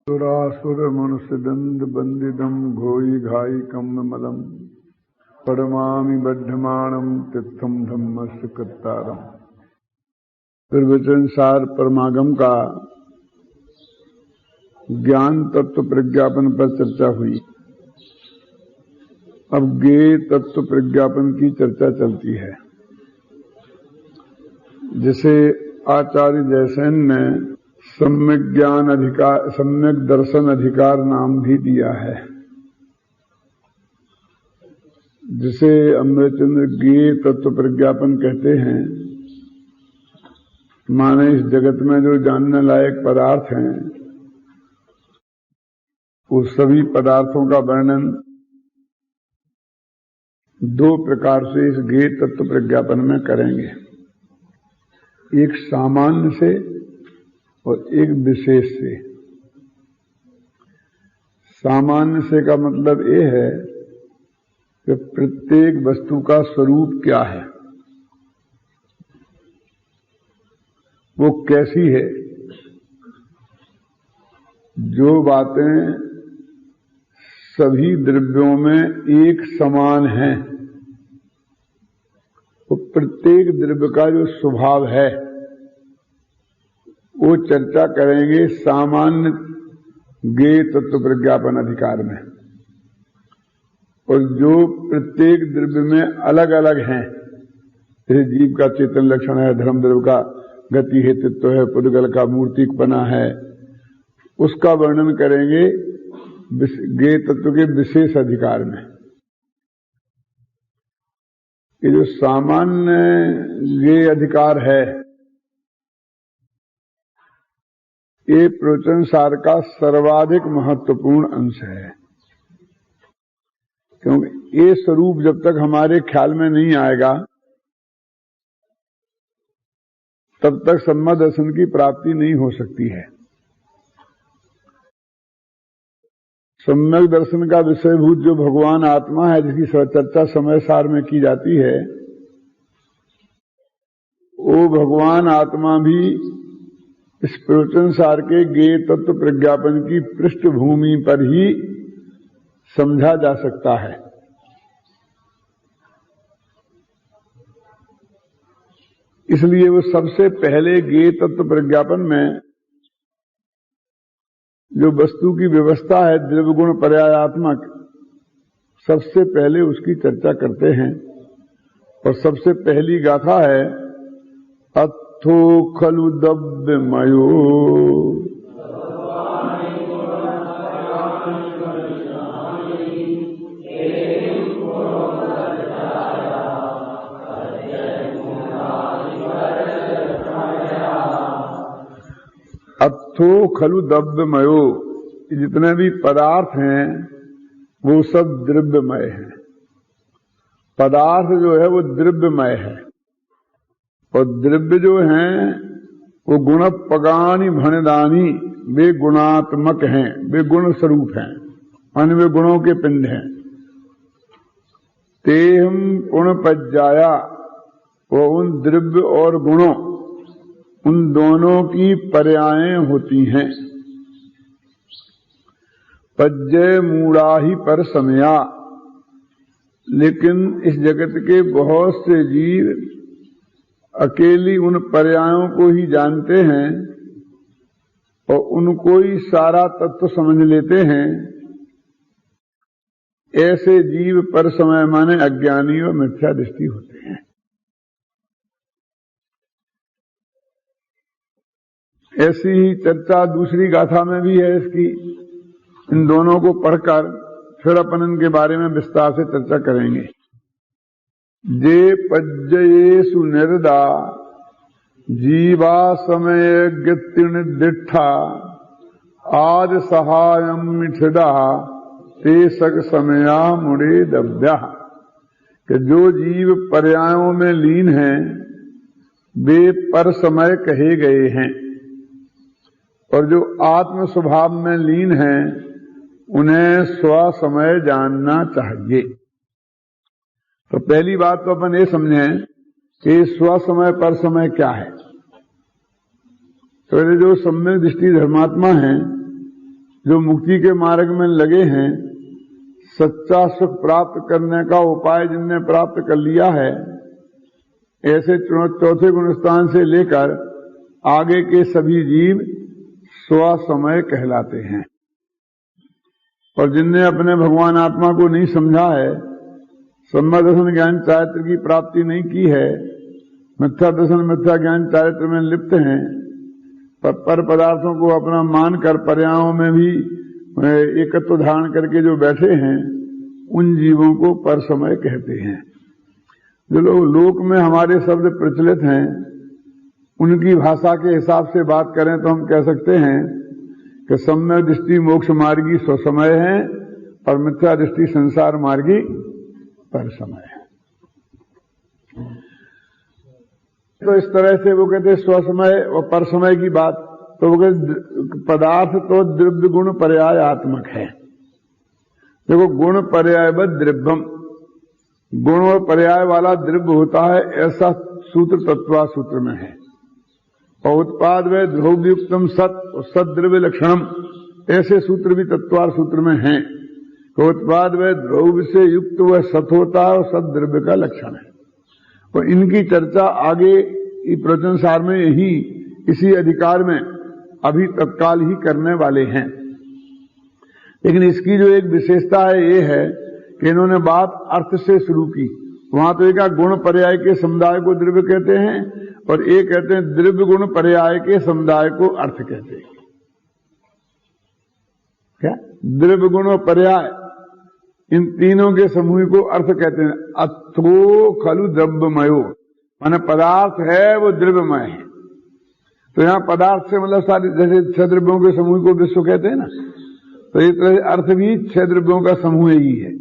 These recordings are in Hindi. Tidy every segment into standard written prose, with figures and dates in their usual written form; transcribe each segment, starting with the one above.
सुरासुर मनुष्य दंड बंदिदम घोई घाई कम मलम पड़मामि बद्धमाणम तिथम धम्मस्य कृत्तारम। प्रवचन सार परमागम का ज्ञान तत्व प्रज्ञापन पर चर्चा हुई। अब ज्ञेय तत्व प्रज्ञापन की चर्चा चलती है, जिसे आचार्य जयसेन ने सम्यक ज्ञान अधिकार, सम्यक दर्शन अधिकार नाम भी दिया है, जिसे अमृतचंद्र ज्ञेय तत्व प्रज्ञापन कहते हैं। माने इस जगत में जो जानने लायक पदार्थ हैं, उस सभी पदार्थों का वर्णन दो प्रकार से इस ज्ञेय तत्व प्रज्ञापन में करेंगे, एक सामान्य से और एक विशेष से। सामान्य से का मतलब ये है कि प्रत्येक वस्तु का स्वरूप क्या है, वो कैसी है। जो बातें सभी द्रव्यों में एक समान हैं, वो प्रत्येक द्रव्य का जो स्वभाव है वो चर्चा करेंगे सामान्य ज्ञेय तत्व प्रज्ञापन अधिकार में। और जो प्रत्येक द्रव्य में अलग अलग हैं, जैसे जीव का चेतन लक्षण है, धर्म द्रव्य का गति हेतुत्व है, पुद्गल का मूर्तिकपना है, उसका वर्णन करेंगे ज्ञेय तत्व के विशेष अधिकार में। ये जो सामान्य ज्ञेय अधिकार है, ये प्रवचन सार का सर्वाधिक महत्वपूर्ण अंश है, क्योंकि ये स्वरूप जब तक हमारे ख्याल में नहीं आएगा तब तक सम्यक दर्शन की प्राप्ति नहीं हो सकती है। सम्यक दर्शन का विषयभूत जो भगवान आत्मा है, जिसकी चर्चा समय सार में की जाती है, वो भगवान आत्मा भी इस प्रवचन सार के ज्ञेय तत्व प्रज्ञापन की पृष्ठभूमि पर ही समझा जा सकता है। इसलिए वो सबसे पहले ज्ञेय तत्व प्रज्ञापन में जो वस्तु की व्यवस्था है द्रव्य गुण पर्यायात्मक, सबसे पहले उसकी चर्चा करते हैं। और सबसे पहली गाथा है अथो खलु दव्यमयो अथो खलु द्रव्यमयो। जितने भी पदार्थ हैं वो सब द्रव्यमय हैं। पदार्थ जो है वो द्रव्यमय है, और द्रव्य जो हैं वो गुण पगानी भणदानी, वे गुणात्मक हैं, वे गुण स्वरूप हैं, मान वे गुणों के पिंड हैं। तेहम गुण पज्जाया, वो उन द्रव्य और गुणों, उन दोनों की पर्यायें होती हैं। पज्जय मूढ़ा ही पर समया। लेकिन इस जगत के बहुत से जीव अकेली उन पर्यायों को ही जानते हैं और उनको ही सारा तत्व समझ लेते हैं। ऐसे जीव पर समय माने अज्ञानी और मिथ्या दृष्टि होते हैं। ऐसी ही चर्चा दूसरी गाथा में भी है इसकी। इन दोनों को पढ़कर फिर अपन इनके बारे में विस्तार से चर्चा करेंगे। जे पज्जयेषु निर्दा जीवा समय गतिर्न दिठा आज सहायम मिठदा ते सग समया मुड़े दव्या। कि जो जीव पर्यायों में लीन हैं वे पर समय कहे गए हैं, और जो आत्म स्वभाव में लीन हैं उन्हें स्व समय जानना चाहिए। तो पहली बात तो अपन ये समझें कि स्व समय पर समय क्या है। तो जो सम्यक दृष्टि धर्मात्मा हैं जो मुक्ति के मार्ग में लगे हैं, सच्चा सुख प्राप्त करने का उपाय जिनने प्राप्त कर लिया है, ऐसे चौथे गुण स्थान से लेकर आगे के सभी जीव स्वसमय कहलाते हैं। और जिनने अपने भगवान आत्मा को नहीं समझा है, सम्यक दर्शन ज्ञान चारित्र की प्राप्ति नहीं की है, मिथ्या दर्शन मिथ्या ज्ञान चारित्र में लिप्त हैं, पर पदार्थों को अपना मानकर पर्यायों में भी एकत्व धारण करके जो बैठे हैं, उन जीवों को पर समय कहते हैं। जो लोग लोक में हमारे शब्द प्रचलित हैं, उनकी भाषा के हिसाब से बात करें तो हम कह सकते हैं कि सम्यक दृष्टि मोक्ष मार्गी स्वसमय है और मिथ्या दृष्टि संसार मार्गी पर समय है। तो इस तरह से वो कहते स्वसमय और पर समय की बात, तो वो कहते पदार्थ तो द्रव्य गुण पर्याय आत्मक है। देखो, गुण पर्यायवत द्रव्यम, गुण और पर्याय वाला द्रव्य होता है, ऐसा सूत्र तत्वा सूत्र में है। और उत्पाद व द्रव्युक्तम सत और सद द्रव्य लक्षणम, ऐसे सूत्र भी तत्वार सूत्र में हैं। तो उत्पाद व द्रव्य से युक्त वह सत होता है और सद द्रव्य का लक्षण है। और इनकी चर्चा आगे प्रवचन सार में यही इसी अधिकार में अभी तत्काल ही करने वाले हैं। लेकिन इसकी जो एक विशेषता है, ये है कि इन्होंने बात अर्थ से शुरू की। वहां तो एक गुण पर्याय के समुदाय को द्रव्य कहते हैं और एक कहते हैं द्रव्य गुण पर्याय के समुदाय को अर्थ कहते हैं। क्या द्रव्य गुण और पर्याय, इन तीनों के समूह को अर्थ कहते हैं। अथो खलु द्रव्यमयो, माने पदार्थ है वो द्रव्यमय है। तो यहां पदार्थ से मतलब सारे, जैसे 6 द्रव्यों के समूह को विश्व कहते हैं ना, तो इस तरह अर्थ भी 6 द्रव्यों का समूह ही है।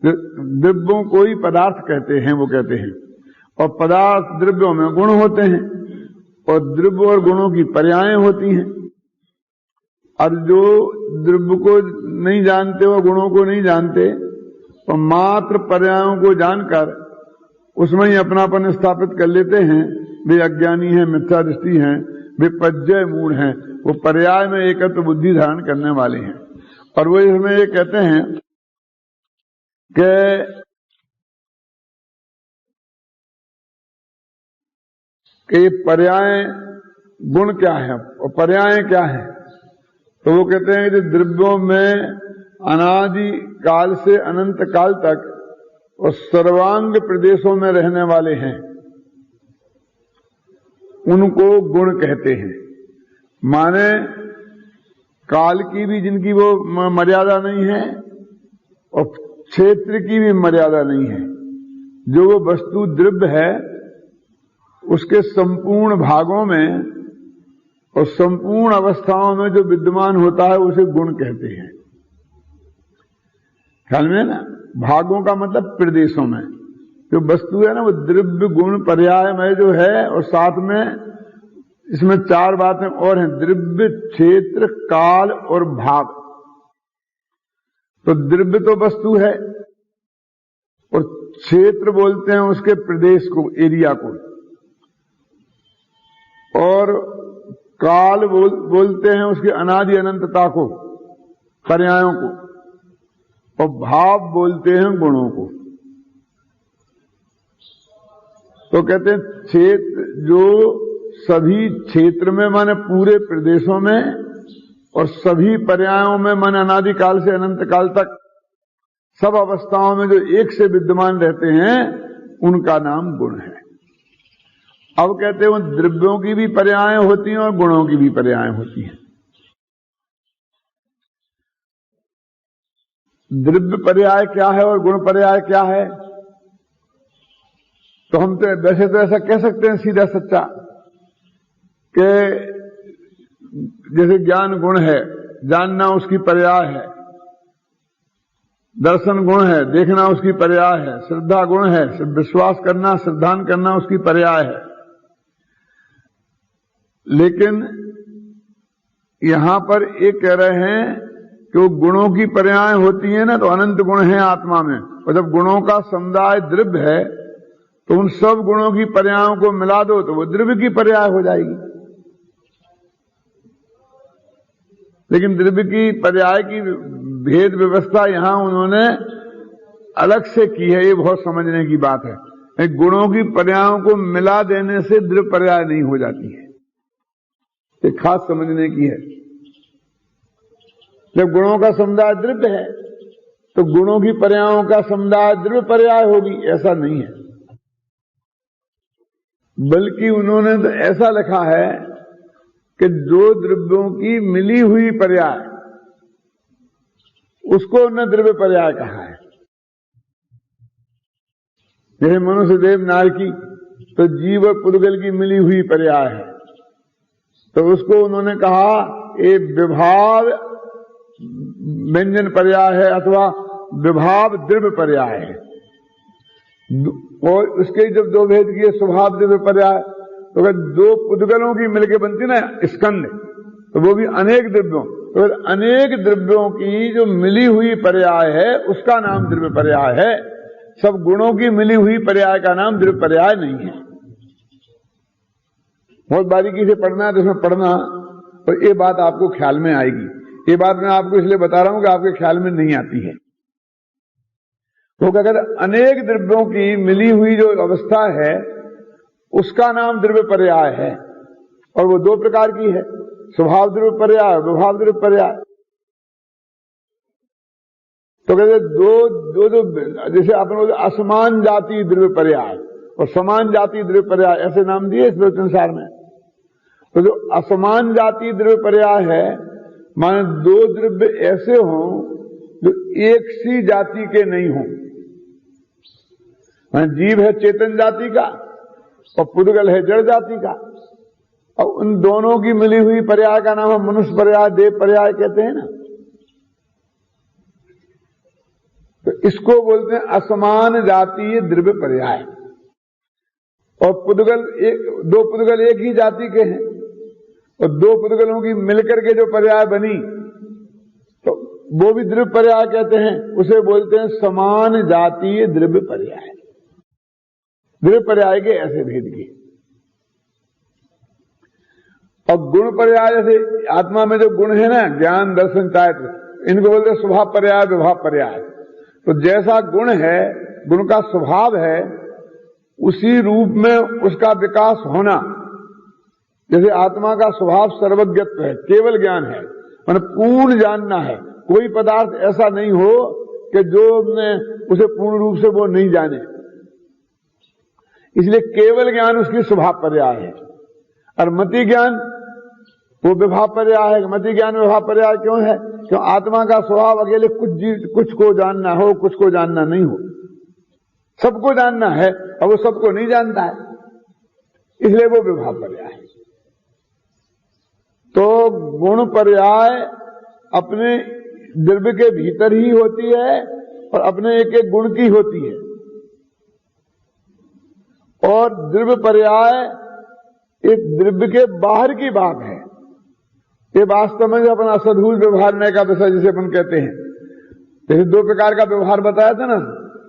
द्रव्यों को ही पदार्थ कहते हैं, वो कहते हैं। और पदार्थ द्रव्यों में गुण होते हैं और द्रव्य और गुणों की पर्यायें होती हैं। और जो द्रव्य को नहीं जानते और गुणों को नहीं जानते, तो मात्र पर्यायों को जानकर उसमें ही अपनापन स्थापित कर लेते हैं। वे अज्ञानी हैं, मिथ्या दृष्टि हैं, वे पज्जय मूढ़ हैं, वो पर्याय में एकत्व बुद्धि धारण करने वाले हैं। और वो इसमें ये कहते हैं कि पर्याय गुण क्या है और पर्याय क्या है। तो वो कहते हैं कि द्रव्यों में अनादि काल से अनंत काल तक और सर्वांग प्रदेशों में रहने वाले हैं, उनको गुण कहते हैं। माने काल की भी जिनकी वो मर्यादा नहीं है और क्षेत्र की भी मर्यादा नहीं है। जो वो वस्तु द्रव्य है, उसके संपूर्ण भागों में और संपूर्ण अवस्थाओं में जो विद्यमान होता है, उसे गुण कहते हैं। ख्याल में है ना, भागों का मतलब प्रदेशों में जो वस्तु है ना, वो द्रव्य गुण पर्याय में जो है। और साथ में इसमें 4 बातें और हैं, द्रव्य, क्षेत्र, काल और भाग। तो द्रव्य तो वस्तु है और क्षेत्र बोलते हैं उसके प्रदेश को, एरिया को, और काल बोलते हैं उसकी अनादि अनंतता को, पर्यायों को, और भाव बोलते हैं गुणों को। तो कहते हैं क्षेत्र, जो सभी क्षेत्र में माने पूरे प्रदेशों में और सभी पर्यायों में माने अनादि काल से अनंत काल तक सब अवस्थाओं में जो एक से विद्यमान रहते हैं, उनका नाम गुण है। अब कहते हैं द्रव्यों की भी पर्यायें होती हैं और गुणों की भी पर्यायें होती हैं। द्रव्य पर्याय क्या है और गुण पर्याय क्या है? तो हम तो वैसे तो ऐसा कह सकते हैं सीधा सच्चा कि जैसे ज्ञान गुण है, जानना उसकी पर्याय है, दर्शन गुण है, देखना उसकी पर्याय है, श्रद्धा गुण है, विश्वास करना, श्रद्धान करना उसकी पर्याय है। लेकिन यहां पर एक कह रहे हैं कि वो गुणों की पर्याय होती है ना, तो अनंत गुण है आत्मा में। और जब गुणों का समुदाय द्रव्य है, तो उन सब गुणों की पर्यायों को मिला दो तो वो द्रव्य की पर्याय हो जाएगी। लेकिन द्रव्य की पर्याय की भेद व्यवस्था यहां उन्होंने अलग से की है। ये बहुत समझने की बात है। गुणों की पर्यायों को मिला देने से द्रव्य पर्याय नहीं हो जाती है, ये खास समझने की है। जब गुणों का समुदाय द्रव्य है तो गुणों की पर्यायों का समुदाय द्रव्य पर्याय होगी, ऐसा नहीं है। बल्कि उन्होंने तो ऐसा लिखा है कि दो द्रव्यों की मिली हुई पर्याय, उसको उन्होंने द्रव्य पर्याय कहा है। जैसे मनुष्य देव नारकी, तो जीव और पुद्गल की मिली हुई पर्याय है, तो उसको उन्होंने कहा ये विभाव व्यंजन पर्याय है अथवा विभाव द्रव्य पर्याय है। और उसके जब दो भेद किए स्वभाव द्रव्य पर्याय, तो अगर दो पुद्गलों की मिलकर बनती ना स्कंद, तो वो भी अनेक द्रव्यों, तो अनेक द्रव्यों की जो मिली हुई पर्याय है उसका नाम द्रव्य पर्याय है। सब गुणों की मिली हुई पर्याय का नाम द्रव्य पर्याय नहीं है। बहुत बारीकी से पढ़ना है तो इसमें पढ़ना, और ये बात आपको ख्याल में आएगी। ये बात मैं आपको इसलिए बता रहा हूं कि आपके ख्याल में नहीं आती है। तो अगर अनेक द्रव्यों की मिली हुई जो अवस्था है उसका नाम द्रव्य पर्याय है, और वो दो प्रकार की है, स्वभाव द्रव्य पर्याय, विभाव द्रव्य पर्याय। तो कहते दो जैसे आपने असमान जाति द्रव्य पर्याय और समान जाति द्रव्य पर्याय, ऐसे नाम दिए इस लोचनसार में। तो जो असमान जाति द्रव्य पर्याय है, माने दो द्रव्य ऐसे हों जो एक सी जाति के नहीं हों। जीव है चेतन जाति का और पुद्गल है जड़ जाति का, और उन दोनों की मिली हुई पर्याय का नाम हम मनुष्य पर्याय, देव पर्याय कहते हैं ना। तो इसको बोलते हैं असमान जातीय द्रव्य पर्याय। और पुद्गल दो पुद्गल एक ही जाति के हैं, और दो पुद्गलों की मिलकर के जो पर्याय बनी तो वो भी द्रव्य पर्याय कहते हैं। उसे बोलते हैं समान जातीय द्रव्य पर्याय। द्रव्य पर्याय के ऐसे भेद के। और गुण पर्याय, जैसे आत्मा में जो गुण है ना, ज्ञान दर्शन चारित्र, इनको बोलते हैं स्वभाव पर्याय, विभाव पर्याय। तो जैसा गुण है, गुण का स्वभाव है, उसी रूप में उसका विकास होना। जैसे आत्मा का स्वभाव सर्वज्ञत्व है, केवल ज्ञान है, मतलब पूर्ण जानना है। कोई पदार्थ ऐसा नहीं हो कि जो उसे पूर्ण रूप से वो नहीं जाने, इसलिए केवल ज्ञान उसकी स्वभाव पर्याय है। और मति ज्ञान वो विभाव पर्याय है। मति ज्ञान विभाव पर्याय क्यों है? क्यों आत्मा का स्वभाव अकेले कुछ को जानना हो, कुछ को जानना नहीं हो। सबको जानना है और वो सबको नहीं जानता है, इसलिए वो विभाव पर्याय है। तो गुण पर्याय अपने द्रव्य के भीतर ही होती है और अपने एक एक गुण की होती है। और द्रव्य पर्याय एक द्रव्य के बाहर की बात है। ये वास्तव में अपन असद्भुत व्यवहार का विषय जिसे अपन कहते हैं। जैसे दो प्रकार का व्यवहार बताया था ना,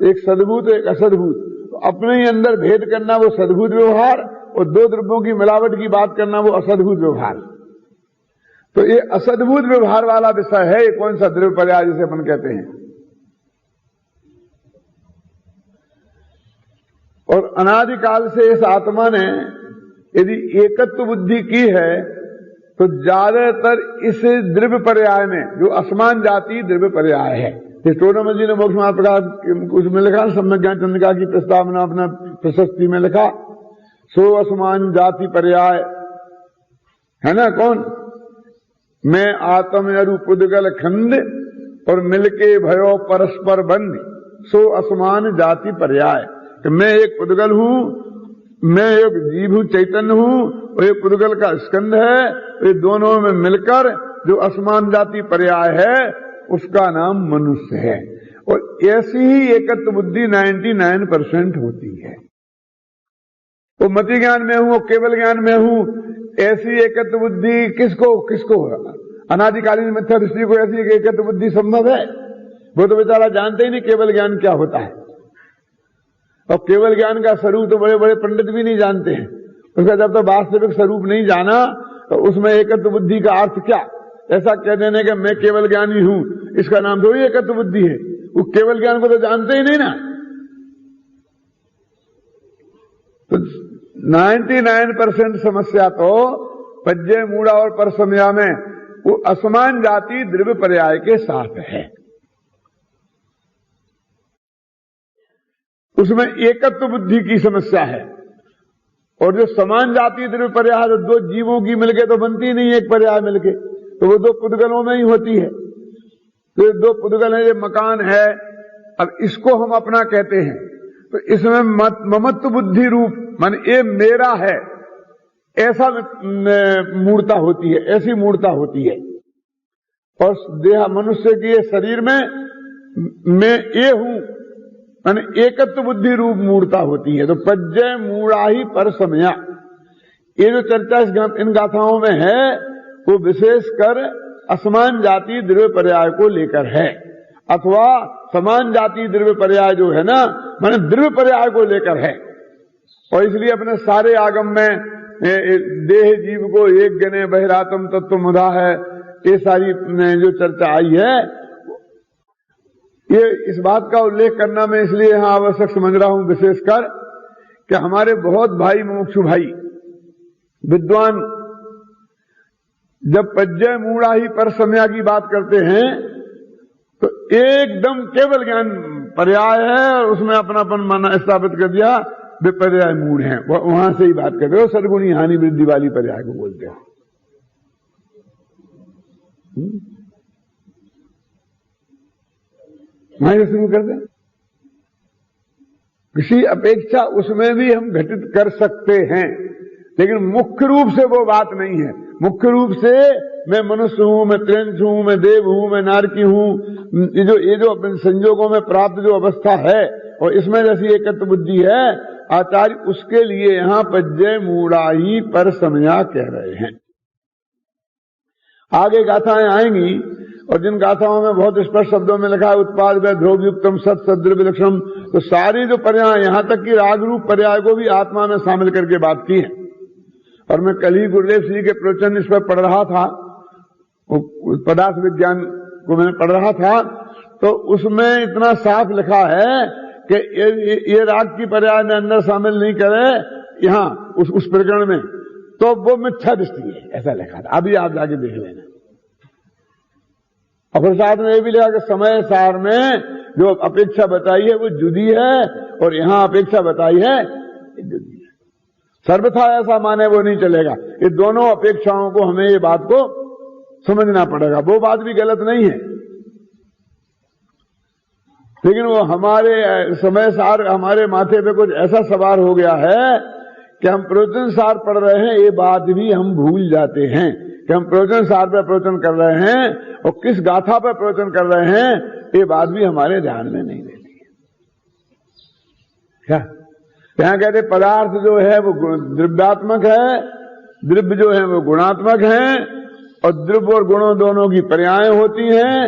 एक सद्भूत एक असद्भूत। तो अपने ही अंदर भेद करना वो सद्भुत व्यवहार, और दो द्रव्यों की मिलावट की बात करना वो असद्भुत व्यवहार। तो ये असद्भुत व्यवहार वाला विषय है। ये कौन सा द्रव्य पर्याय जिसे अपन कहते हैं। और अनादिकाल से इस आत्मा ने यदि एकत्व बुद्धि की है तो ज्यादातर इस द्रव्य पर्याय में, जो असमान जाति द्रव्य पर्याय है, टोडरमल जी ने मोक्ष मार्ग प्रकाश उसमें लिखा, सम्यक ज्ञान चंद्रिका की प्रस्तावना अपना प्रशस्ति में लिखा, सो असमान जाति पर्याय है ना। कौन? मैं आत्म अरु पुद्गल खंड और मिलके भयो परस्पर बंद, सो असमान जाति पर्याय। कि मैं एक पुद्गल हूं, मैं एक जीव हूं, चैतन्य हूं, और एक पुद्गल का स्कंद है। ये दोनों में मिलकर जो असमान जाति पर्याय है उसका नाम मनुष्य है। और ऐसी ही एकत्व बुद्धि 99% होती है। तो मति ज्ञान में हूं और केवल ज्ञान में हूं, ऐसी एकत्व बुद्धि किसको अनादिकालीन मिथ्या दृष्टि को ऐसी एकत्व बुद्धि संभव है? वो तो बेचारा जानते ही नहीं केवल ज्ञान क्या होता है। और केवल ज्ञान का स्वरूप तो बड़े बड़े पंडित भी नहीं जानते हैं। उसका जब तक वास्तविक स्वरूप नहीं जाना तो उसमें एकत्व बुद्धि का अर्थ क्या? ऐसा कह देने कि मैं केवल ज्ञानी हूं, इसका नाम थोड़ी एकत्व बुद्धि है। वो केवल ज्ञान को तो जानते ही नहीं ना। तो 99% समस्या तो पज्जय मूढ़ा और परसमया में वो असमान जाति द्रव्य पर्याय के साथ है। उसमें एकत्व बुद्धि की समस्या है। और जो समान जाति द्रव्य पर्याय, जो दो जीवों की मिलके तो बनती नहीं एक पर्याय मिलके, तो वो दो पुद्गलों में ही होती है। तो दो पुद्गल है, ये मकान है, अब इसको हम अपना कहते हैं, तो इसमें ममत्व बुद्धि रूप मान ये मेरा है, ऐसा मूर्ता होती है, ऐसी मूर्ता होती है। और देह मनुष्य के शरीर में मैं ये हूं, मान एकत्व बुद्धि रूप मूर्ता होती है। तो पज्जय मूढ़ा ही पर समया, ये जो चर्चा इन गाथाओं में है वो विशेषकर असमान जाति द्रव्य पर्याय को लेकर है, अथवा समान जाति द्रव्य पर्याय जो है ना, माने द्रव्य पर्याय को लेकर है। और इसलिए अपने सारे आगम में देह जीव को एक गणे बहिरातम तत्व मुधा है, ये सारी जो चर्चा आई है, ये इस बात का उल्लेख करना मैं इसलिए यहां आवश्यक समझ रहा हूं विशेषकर कि हमारे बहुत भाई मुमुक्षु भाई विद्वान जब पज्जय मूढ़ा ही पर समया की बात करते हैं तो एकदम केवल ज्ञान पर्याय है और उसमें अपनापन माना स्थापित कर दिया, वे पर्याय मूढ़ हैं, वहां से ही बात करते हो। सरगुणी हानि वृद्धि वाली पर्याय को बोलते हैं। वहां शुरू कर दें, किसी अपेक्षा उसमें भी हम घटित कर सकते हैं, लेकिन मुख्य रूप से वो बात नहीं है। मुख्य रूप से मैं मनुष्य हूं, मैं त्रिंश हूं, मैं देव हूं, मैं नारकी हूं, ये जो अपने संजोगों में प्राप्त जो अवस्था है और इसमें जैसी एकत्व बुद्धि है, आचार्य उसके लिए यहां पज्जय मूढ़ा ही पर समया कह रहे हैं। आगे गाथाएं आएंगी और जिन गाथाओं में बहुत स्पष्ट शब्दों में लिखा है उत्पाद व ध्रुवयुक्तम सत सद्रव्य लक्षणम, तो सारी जो पर्याय यहां तक कि राग रूप पर्याय को भी आत्मा में शामिल करके बात की है। और मैं कल ही गुरुदेव श्री के प्रवचन इस पर पढ़ रहा था, पदार्थ विज्ञान को मैंने पढ़ रहा था, तो उसमें इतना साफ लिखा है कि ये राग की पर्याय में अंदर शामिल नहीं करे यहां उस प्रकरण में, तो वो मिथ्या दृष्टि है, ऐसा लिखा था। अभी आप जाके देख लेना। और फिर साथ में ये भी लिखा कि समय सार में जो अपेक्षा बताई है वो जुदी है और यहां अपेक्षा बताई है जुदी है। सर्वथा ऐसा माने वो नहीं चलेगा। ये दोनों अपेक्षाओं को हमें ये बात को समझना पड़ेगा। वो बात भी गलत नहीं है, लेकिन वो हमारे समय सार हमारे माथे पे कुछ ऐसा सवार हो गया है कि हम प्रवचन सार पढ़ रहे हैं, ये बात भी हम भूल जाते हैं कि हम प्रवचन सार पर प्रवचन कर रहे हैं और किस गाथा पर प्रवचन कर रहे हैं, ये बात भी हमारे ध्यान में नहीं रहती है। क्या यहां कहते पदार्थ जो है वो द्रव्यात्मक है, द्रव्य जो है वो गुणात्मक है, और द्रव्य और गुणों दोनों की पर्याय होती हैं,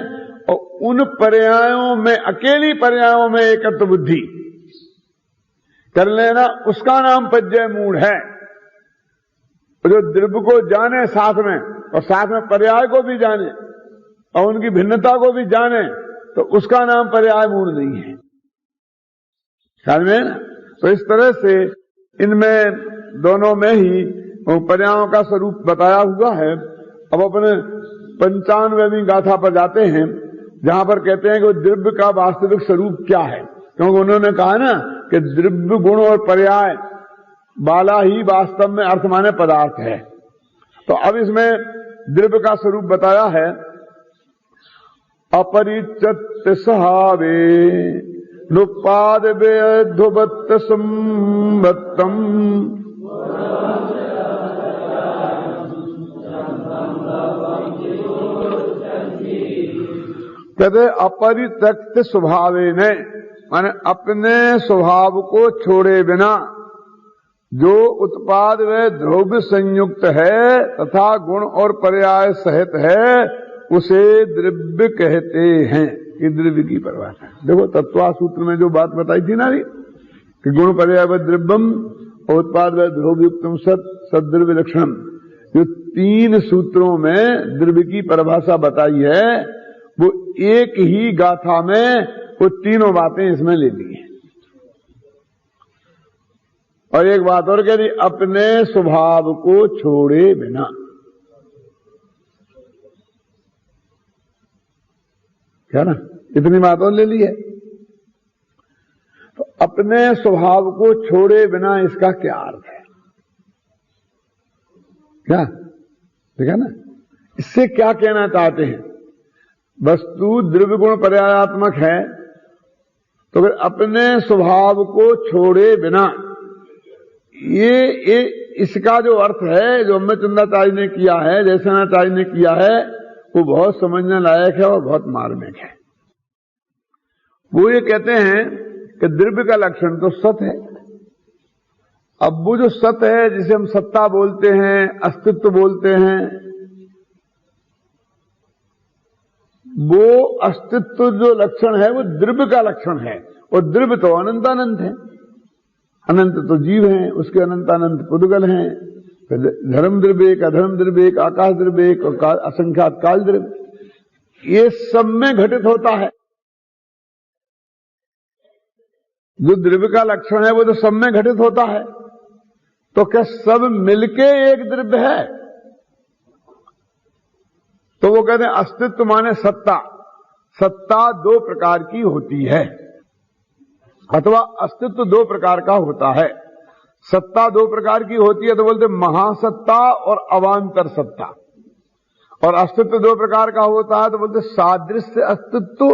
और उन पर्यायों में अकेली पर्यायों में एकत्व बुद्धि कर लेना, उसका नाम पज्जय मूढ़ है। जो द्रव्य को जाने साथ में और साथ में पर्याय को भी जाने और उनकी भिन्नता को भी जाने, तो उसका नाम पर्याय मूढ़ नहीं है। ख्याल में ना? तो इस तरह से इनमें दोनों में ही पर्यायों का स्वरूप बताया हुआ है। अब अपने 95वीं गाथा पर जाते हैं, जहां पर कहते हैं कि द्रव्य का वास्तविक स्वरूप क्या है, क्योंकि उन्होंने कहा ना कि द्रव्य गुण और पर्याय बाला ही वास्तव में अर्थ माने पदार्थ है। तो अब इसमें द्रव्य का स्वरूप बताया है, अपरिचत सहावे लुपाद वेधुबत्त संबत्तम, कहते अपरित्यक्त स्वभावे ने, माने अपने स्वभाव को छोड़े बिना जो उत्पाद व द्रव्य संयुक्त है तथा गुण और पर्याय सहित है, उसे द्रव्य कहते हैं। ये द्रव्य की परिभाषा है। देखो तत्वा सूत्र में जो बात बताई थी ना कि गुण पर्याय व द्रव्यम और उत्पाद व द्रव्युक्तम सत सद्रव्य लक्षणम, जो 3 सूत्रों में द्रव्य की परिभाषा बताई है वो एक ही गाथा में वो तीनों बातें इसमें ले ली है। और एक बात और कह दी, अपने स्वभाव को छोड़े बिना। क्या ना, इतनी बात और ले ली है। तो अपने स्वभाव को छोड़े बिना इसका क्या अर्थ है? क्या देखा ना, इससे क्या कहना चाहते हैं? वस्तु द्रव्य गुण पर्यायात्मक है, तो फिर अपने स्वभाव को छोड़े बिना, ये इसका जो अर्थ है, जो अम्बचंद्राचार्य ने किया है, जयसेनाचार्य ने किया है, वो बहुत समझने लायक है और बहुत मार्मिक है। वो ये कहते हैं कि द्रव्य का लक्षण तो सत है। अब वो जो सत है, जिसे हम सत्ता बोलते हैं, अस्तित्व बोलते हैं, वो अस्तित्व जो लक्षण है वो द्रव्य का लक्षण है। और द्रव्य तो अनंतानंत है, अनंत तो जीव हैं, उसके अनंतानंत पुद्गल हैं। धर्म द्रव्य एक, अधर्म द्रव्य एक, आकाश द्रव्य एक और असंख्यात काल द्रव्य, ये सब में घटित होता है। जो द्रव्य का लक्षण है वो तो सब में घटित होता है। तो क्या सब मिलके एक द्रव्य है? तो वो कहते हैं अस्तित्व माने सत्ता। सत्ता 2 प्रकार की होती है, अथवा अस्तित्व 2 प्रकार का होता है। सत्ता 2 प्रकार की होती है, तो बोलते महासत्ता और अवांतर सत्ता। और अस्तित्व 2 प्रकार का होता है, तो बोलते सादृश्य अस्तित्व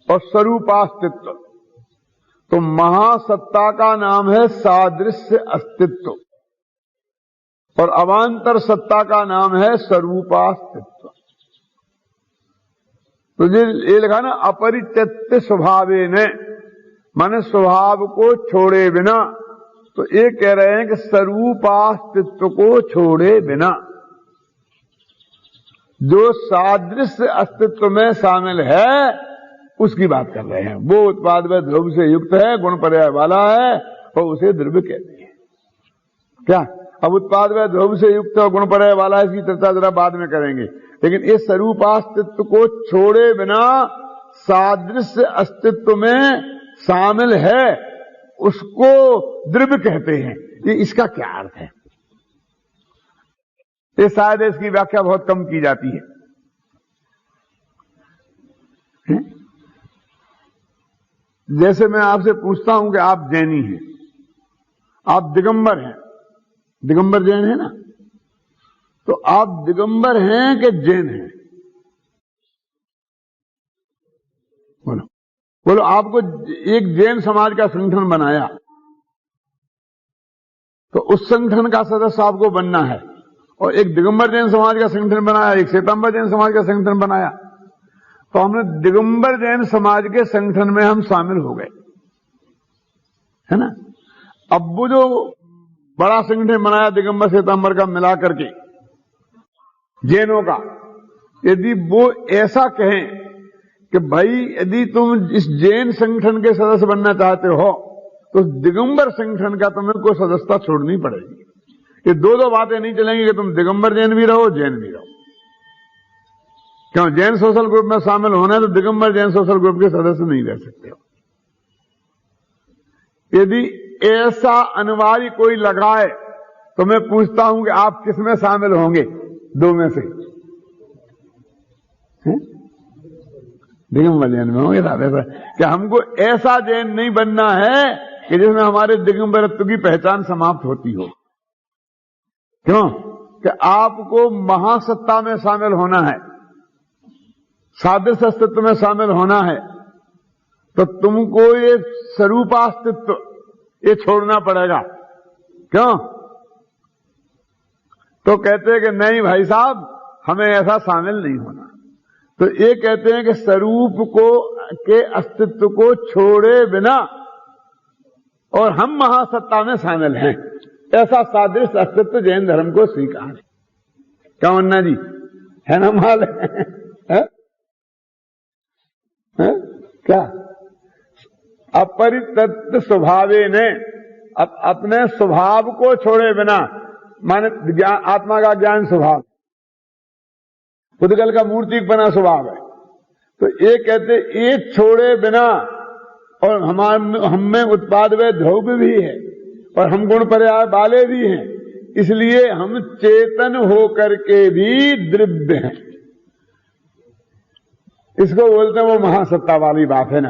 और स्वरूपास्तित्व। तो महासत्ता का नाम है सादृश्य अस्तित्व और अवांतर सत्ता का नाम है स्वरूपास्तित्व। तो ये लिखा ना, अपरित्यक्त स्वभावेन, माने स्वभाव को छोड़े बिना। तो ये कह रहे हैं कि स्वरूपास्तित्व को छोड़े बिना, जो सादृश्य अस्तित्व में शामिल है उसकी बात कर रहे हैं। वो उत्पाद व द्रव्य से युक्त है, गुण पर्याय वाला है, और उसे द्रव्य कहते हैं। क्या? अब उत्पाद व द्रव्य से युक्त और गुण पर्याय वाला है, इसकी चर्चा जरा बाद में करेंगे। लेकिन इस स्वरूपास्तित्व को छोड़े बिना सादृश्य अस्तित्व में शामिल है, उसको द्रव्य कहते हैं। ये इसका क्या अर्थ है? ये शायद इसकी व्याख्या बहुत कम की जाती है। जैसे मैं आपसे पूछता हूं कि आप जैनी हैं, आप दिगंबर हैं, दिगंबर जैन है ना, तो आप दिगंबर हैं कि जैन हैं? बोलो बोलो। आपको एक जैन समाज का संगठन बनाया, तो उस संगठन का सदस्य आपको बनना है। और एक दिगंबर जैन समाज का संगठन बनाया, एक श्वेतांबर जैन समाज का संगठन बनाया, तो हमने दिगंबर जैन समाज के संगठन में हम शामिल हो गए, है ना। अब वो जो बड़ा संगठन बनाया दिगंबर श्वेतांबर का मिला करके जैनों का, यदि वो ऐसा कहें कि भाई यदि तुम इस जैन संगठन के सदस्य बनना चाहते हो तो दिगंबर संगठन का तुम्हें कोई सदस्यता छोड़नी पड़ेगी। ये 2 बातें नहीं चलेंगी कि तुम दिगंबर जैन भी रहो, जैन भी रहो। क्यों? जैन सोशल ग्रुप में शामिल होना है तो दिगंबर जैन सोशल ग्रुप के सदस्य नहीं रह सकते हो। यदि ऐसा अनिवार्य कोई लगाए तो मैं पूछता हूं कि आप किसमें शामिल होंगे? 2 में से दिगंबर जैन में होंगे ना। क्या हमको ऐसा जैन नहीं बनना है कि जिसमें हमारे दिगंबरत्व की पहचान समाप्त होती हो। क्यों? कि आपको महासत्ता में शामिल होना है, सादृश्य अस्तित्व में शामिल होना है, तो तुमको ये स्वरूपास्तित्व ये छोड़ना पड़ेगा। क्यों? तो कहते हैं कि नहीं भाई साहब, हमें ऐसा शामिल नहीं होना। तो ये कहते हैं कि स्वरूप को के अस्तित्व को छोड़े बिना और हम महासत्ता में शामिल हैं, ऐसा सादृश्य अस्तित्व जैन धर्म को स्वीकार है। क्या मन्ना जी, है ना? माल है? क्या? अपरित्यक्त स्वभावे ने, अपने स्वभाव को छोड़े बिना माने आत्मा का ज्ञान स्वभाव, पुद्गल का मूर्तिक बना स्वभाव है। तो ये कहते एक छोड़े बिना, और हम में उत्पाद व ध्रुव भी है और हम गुण पर्याय वाले भी हैं, इसलिए हम चेतन होकर के भी द्रव्य हैं। इसको बोलते हैं वो महासत्ता वाली बात है ना,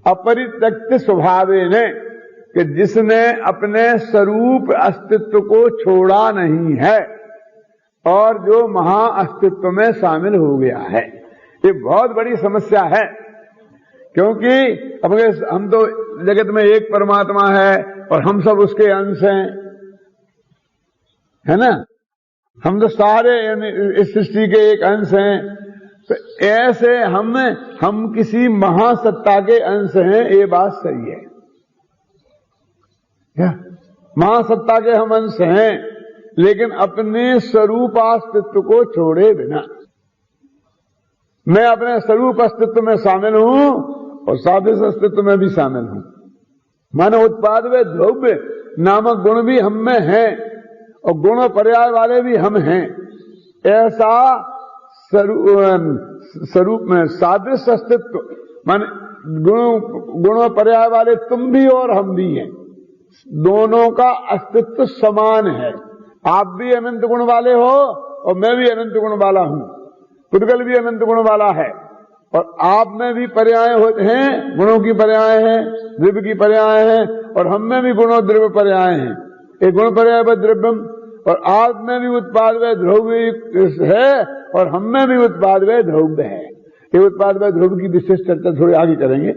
अपरित्यक्त स्वभावे ने, कि जिसने अपने स्वरूप अस्तित्व को छोड़ा नहीं है और जो महा अस्तित्व में शामिल हो गया है। ये बहुत बड़ी समस्या है, क्योंकि अब हम तो जगत में एक परमात्मा है और हम सब उसके अंश हैं, है ना, हम तो सारे इस सृष्टि के एक अंश हैं। तो ऐसे हम किसी महासत्ता के अंश हैं, ये बात सही है क्या? महासत्ता के हम अंश हैं, लेकिन अपने स्वरूप अस्तित्व को छोड़े बिना। मैं अपने स्वरूप अस्तित्व में शामिल हूं और सादृश अस्तित्व में भी शामिल हूं। माने उत्पाद व द्रव्य नामक गुण भी हम में हैं और गुण पर्याय वाले भी हम हैं। ऐसा स्वरूप में सादृश अस्तित्व, माने गुण पर्याय वाले तुम भी और हम भी हैं, दोनों का अस्तित्व समान है। आप भी अनंत गुण वाले हो और मैं भी अनंत गुण वाला हूं, पुद्गल भी अनंत गुण वाला है, और आप में भी पर्याय होते हैं, गुणों की पर्याय है, द्रव्य की पर्याय है, और हम में भी गुणों द्रव्य पर्याय हैं। एक गुण पर्याय व द्रव्यम, और आप में भी उत्पाद व ध्रुव है और हम में भी उत्पाद व ध्रुव है। ये उत्पाद व ध्रुव की विशेष चर्चा थोड़ी आगे करेंगे,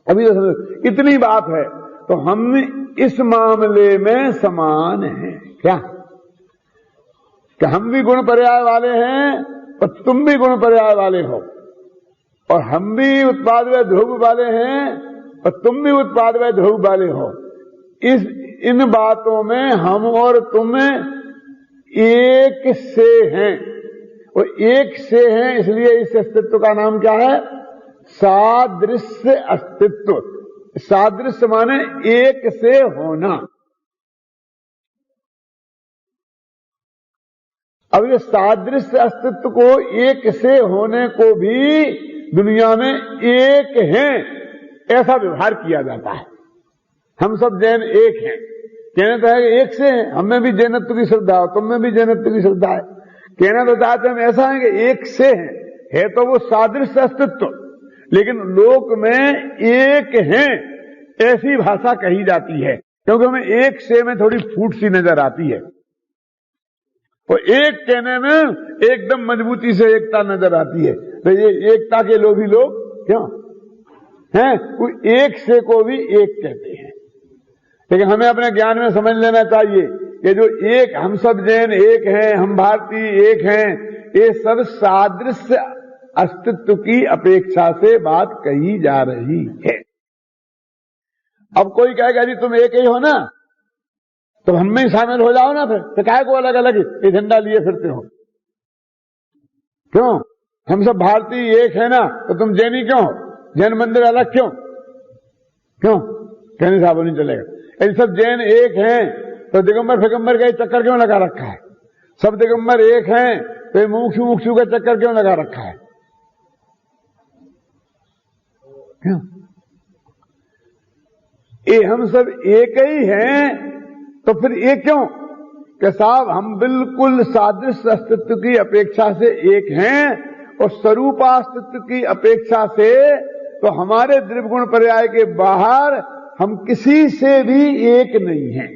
अभी तो इतनी बात है। तो हम इस मामले में समान हैं क्या? कि हम भी गुण पर्याय वाले हैं और तुम भी गुण पर्याय वाले हो, और हम भी उत्पाद व ध्रुव वाले हैं और तुम भी उत्पाद व ध्रुव वाले हो। इन बातों में हम और तुम एक से हैं, और एक से हैं, इसलिए इस अस्तित्व का नाम क्या है? सादृश्य अस्तित्व। सादृश्य माने एक से होना। अब ये सादृश्य अस्तित्व को, एक से होने को भी दुनिया में एक हैं ऐसा व्यवहार किया जाता है। हम सब जैन एक हैं, कहना तो है एक से हैं, हम में भी जैनत्व की श्रद्धा है, तुम में भी जैनत्व की श्रद्धा है। कहना तो चाहते हम ऐसा है कि एक से है तो वो सादृश्य अस्तित्व, लेकिन लोक में एक हैं ऐसी भाषा कही जाती है, क्योंकि हमें एक से में थोड़ी फूट सी नजर आती है, और एक कहने में एकदम मजबूती से एकता नजर आती है। तो ये एकता के लोभी लोग क्यों हैं? वो एक से को भी एक कहते हैं। लेकिन हमें अपने ज्ञान में समझ लेना चाहिए कि जो एक, हम सब जैन एक हैं, हम भारतीय एक हैं, ये सब सादृश्य अस्तित्व की अपेक्षा से बात कही जा रही है। अब कोई कहेगा जी तुम एक ही हो ना, तो हम में शामिल हो जाओ ना, फिर काहे को अलग अलग ये झंडा लिए फिरते हो? क्यों? हम सब भारतीय एक है ना, तो तुम जैनी क्यों हो? जैन मंदिर अलग क्यों? कहने साहब नहीं चलेगा। यदि सब जैन एक हैं तो दिगंबर फिगंबर का चक्कर क्यों लगा रखा है? सब दिगंबर एक हैं तो मुमुक्षु का चक्कर क्यों लगा रखा है? क्यों? ये हम सब एक ही हैं, तो फिर ये क्यों कि साहब हम बिल्कुल सादृश्य अस्तित्व की अपेक्षा से एक हैं, और स्वरूपास्तित्व की अपेक्षा से तो हमारे द्रव्य गुण पर्याय के बाहर हम किसी से भी एक नहीं हैं।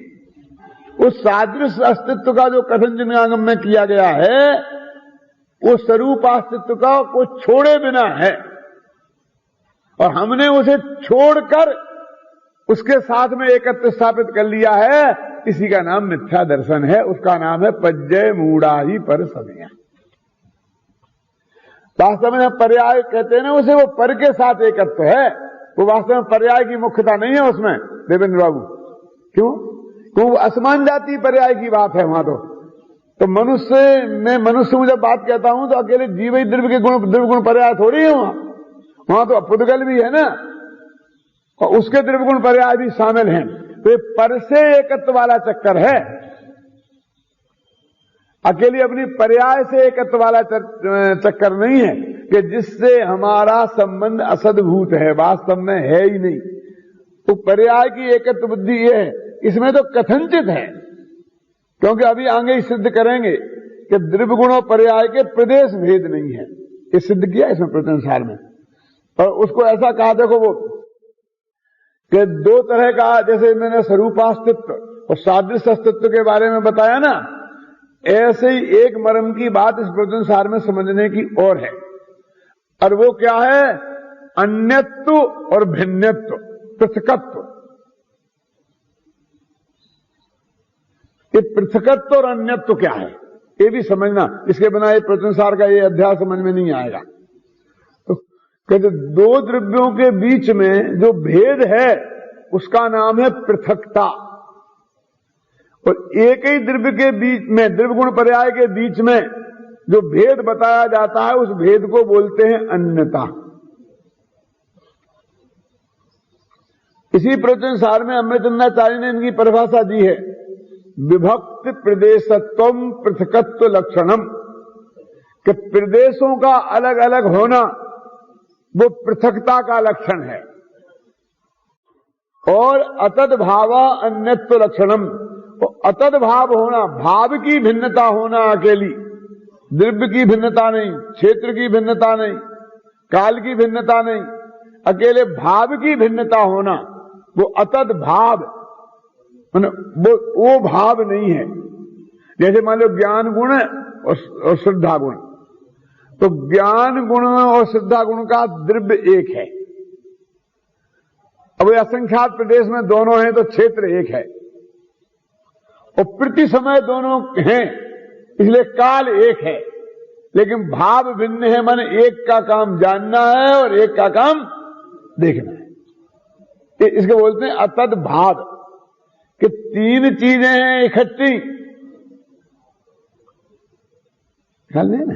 उस सादृश्य अस्तित्व का जो कथन जिनगांगम में किया गया है, वो स्वरूपास्तित्व का को छोड़े बिना है, और हमने उसे छोड़कर उसके साथ में एकत्व स्थापित कर लिया है। इसी का नाम मिथ्या दर्शन है, उसका नाम है पज्जय मूढ़ाही पर समय। वास्तव में पर्याय कहते हैं ना उसे, वो पर के साथ एकत्व है, वो वास्तव में पर्याय की मुख्यता नहीं है उसमें देवेंद्र बाबू। क्यों? असमान जाति पर्याय की बात है वहां तो मनुष्य में जब बात कहता हूं तो अकेले जीव ही द्रव्य गुण पर्याय थोड़ी है वहां तो पुद्गल भी है ना, और उसके द्रव्य गुण पर्याय भी शामिल हैं। तो ये पर से एकत्व वाला चक्कर है, अकेली अपनी पर्याय से एकत्व वाला चक्कर नहीं है कि जिससे हमारा संबंध असद्भूत है, वास्तव में है ही नहीं। तो पर्याय की एकत्व बुद्धि ये है, इसमें तो कथनचित है, क्योंकि अभी आगे सिद्ध करेंगे कि द्रव्य गुण और पर्याय के प्रदेश भेद नहीं है। ये सिद्ध किया इसमें प्रत्यंसार में। पर उसको ऐसा कहा, देखो वो कि दो तरह का, जैसे मैंने स्वरूपास्तित्व और सादृश्य अस्तित्व के बारे में बताया ना, ऐसे ही एक मर्म की बात इस प्रत्यंसार में समझने की और है। और वो क्या है? अन्यत्व और भिन्नत्व, पृथकत्व। ये पृथकत्व और अन्यत्व क्या है, ये भी समझना। इसके बिना ये प्रत्यंसार का ये अध्याय समझ में नहीं आएगा। तो कहते दो द्रव्यों के बीच में जो भेद है उसका नाम है पृथकता, और एक ही द्रव्य के बीच में, द्रव्य गुण पर्याय के बीच में जो भेद बताया जाता है उस भेद को बोलते हैं अन्यता। इसी प्रत्यंसार में अमृतचंद्राचार्य ने इनकी परिभाषा दी है, विभक्ति प्रदेशत्वम पृथकत्व लक्षणम, कि प्रदेशों का अलग अलग होना वो पृथकता का लक्षण है। और अतद भाव अन्यत्व लक्षणम, अतद भाव होना, भाव की भिन्नता होना अकेली, द्रव्य की भिन्नता नहीं, क्षेत्र की भिन्नता नहीं, काल की भिन्नता नहीं, अकेले भाव की भिन्नता होना, वो अतद भाव, वो भाव नहीं है। जैसे मान लो ज्ञान गुण और श्रद्धा गुण, तो ज्ञान गुण और श्रद्धा गुण का द्रव्य एक है। अब ये असंख्यात प्रदेश में दोनों हैं तो क्षेत्र एक है, और प्रति समय दोनों हैं इसलिए काल एक है, लेकिन भाव भिन्न है। माने एक का काम जानना है और एक का काम देखना है। इसको बोलते हैं अतद भाव, कि तीन चीजें हैं इकट्ठी, ख्याल नहीं ना।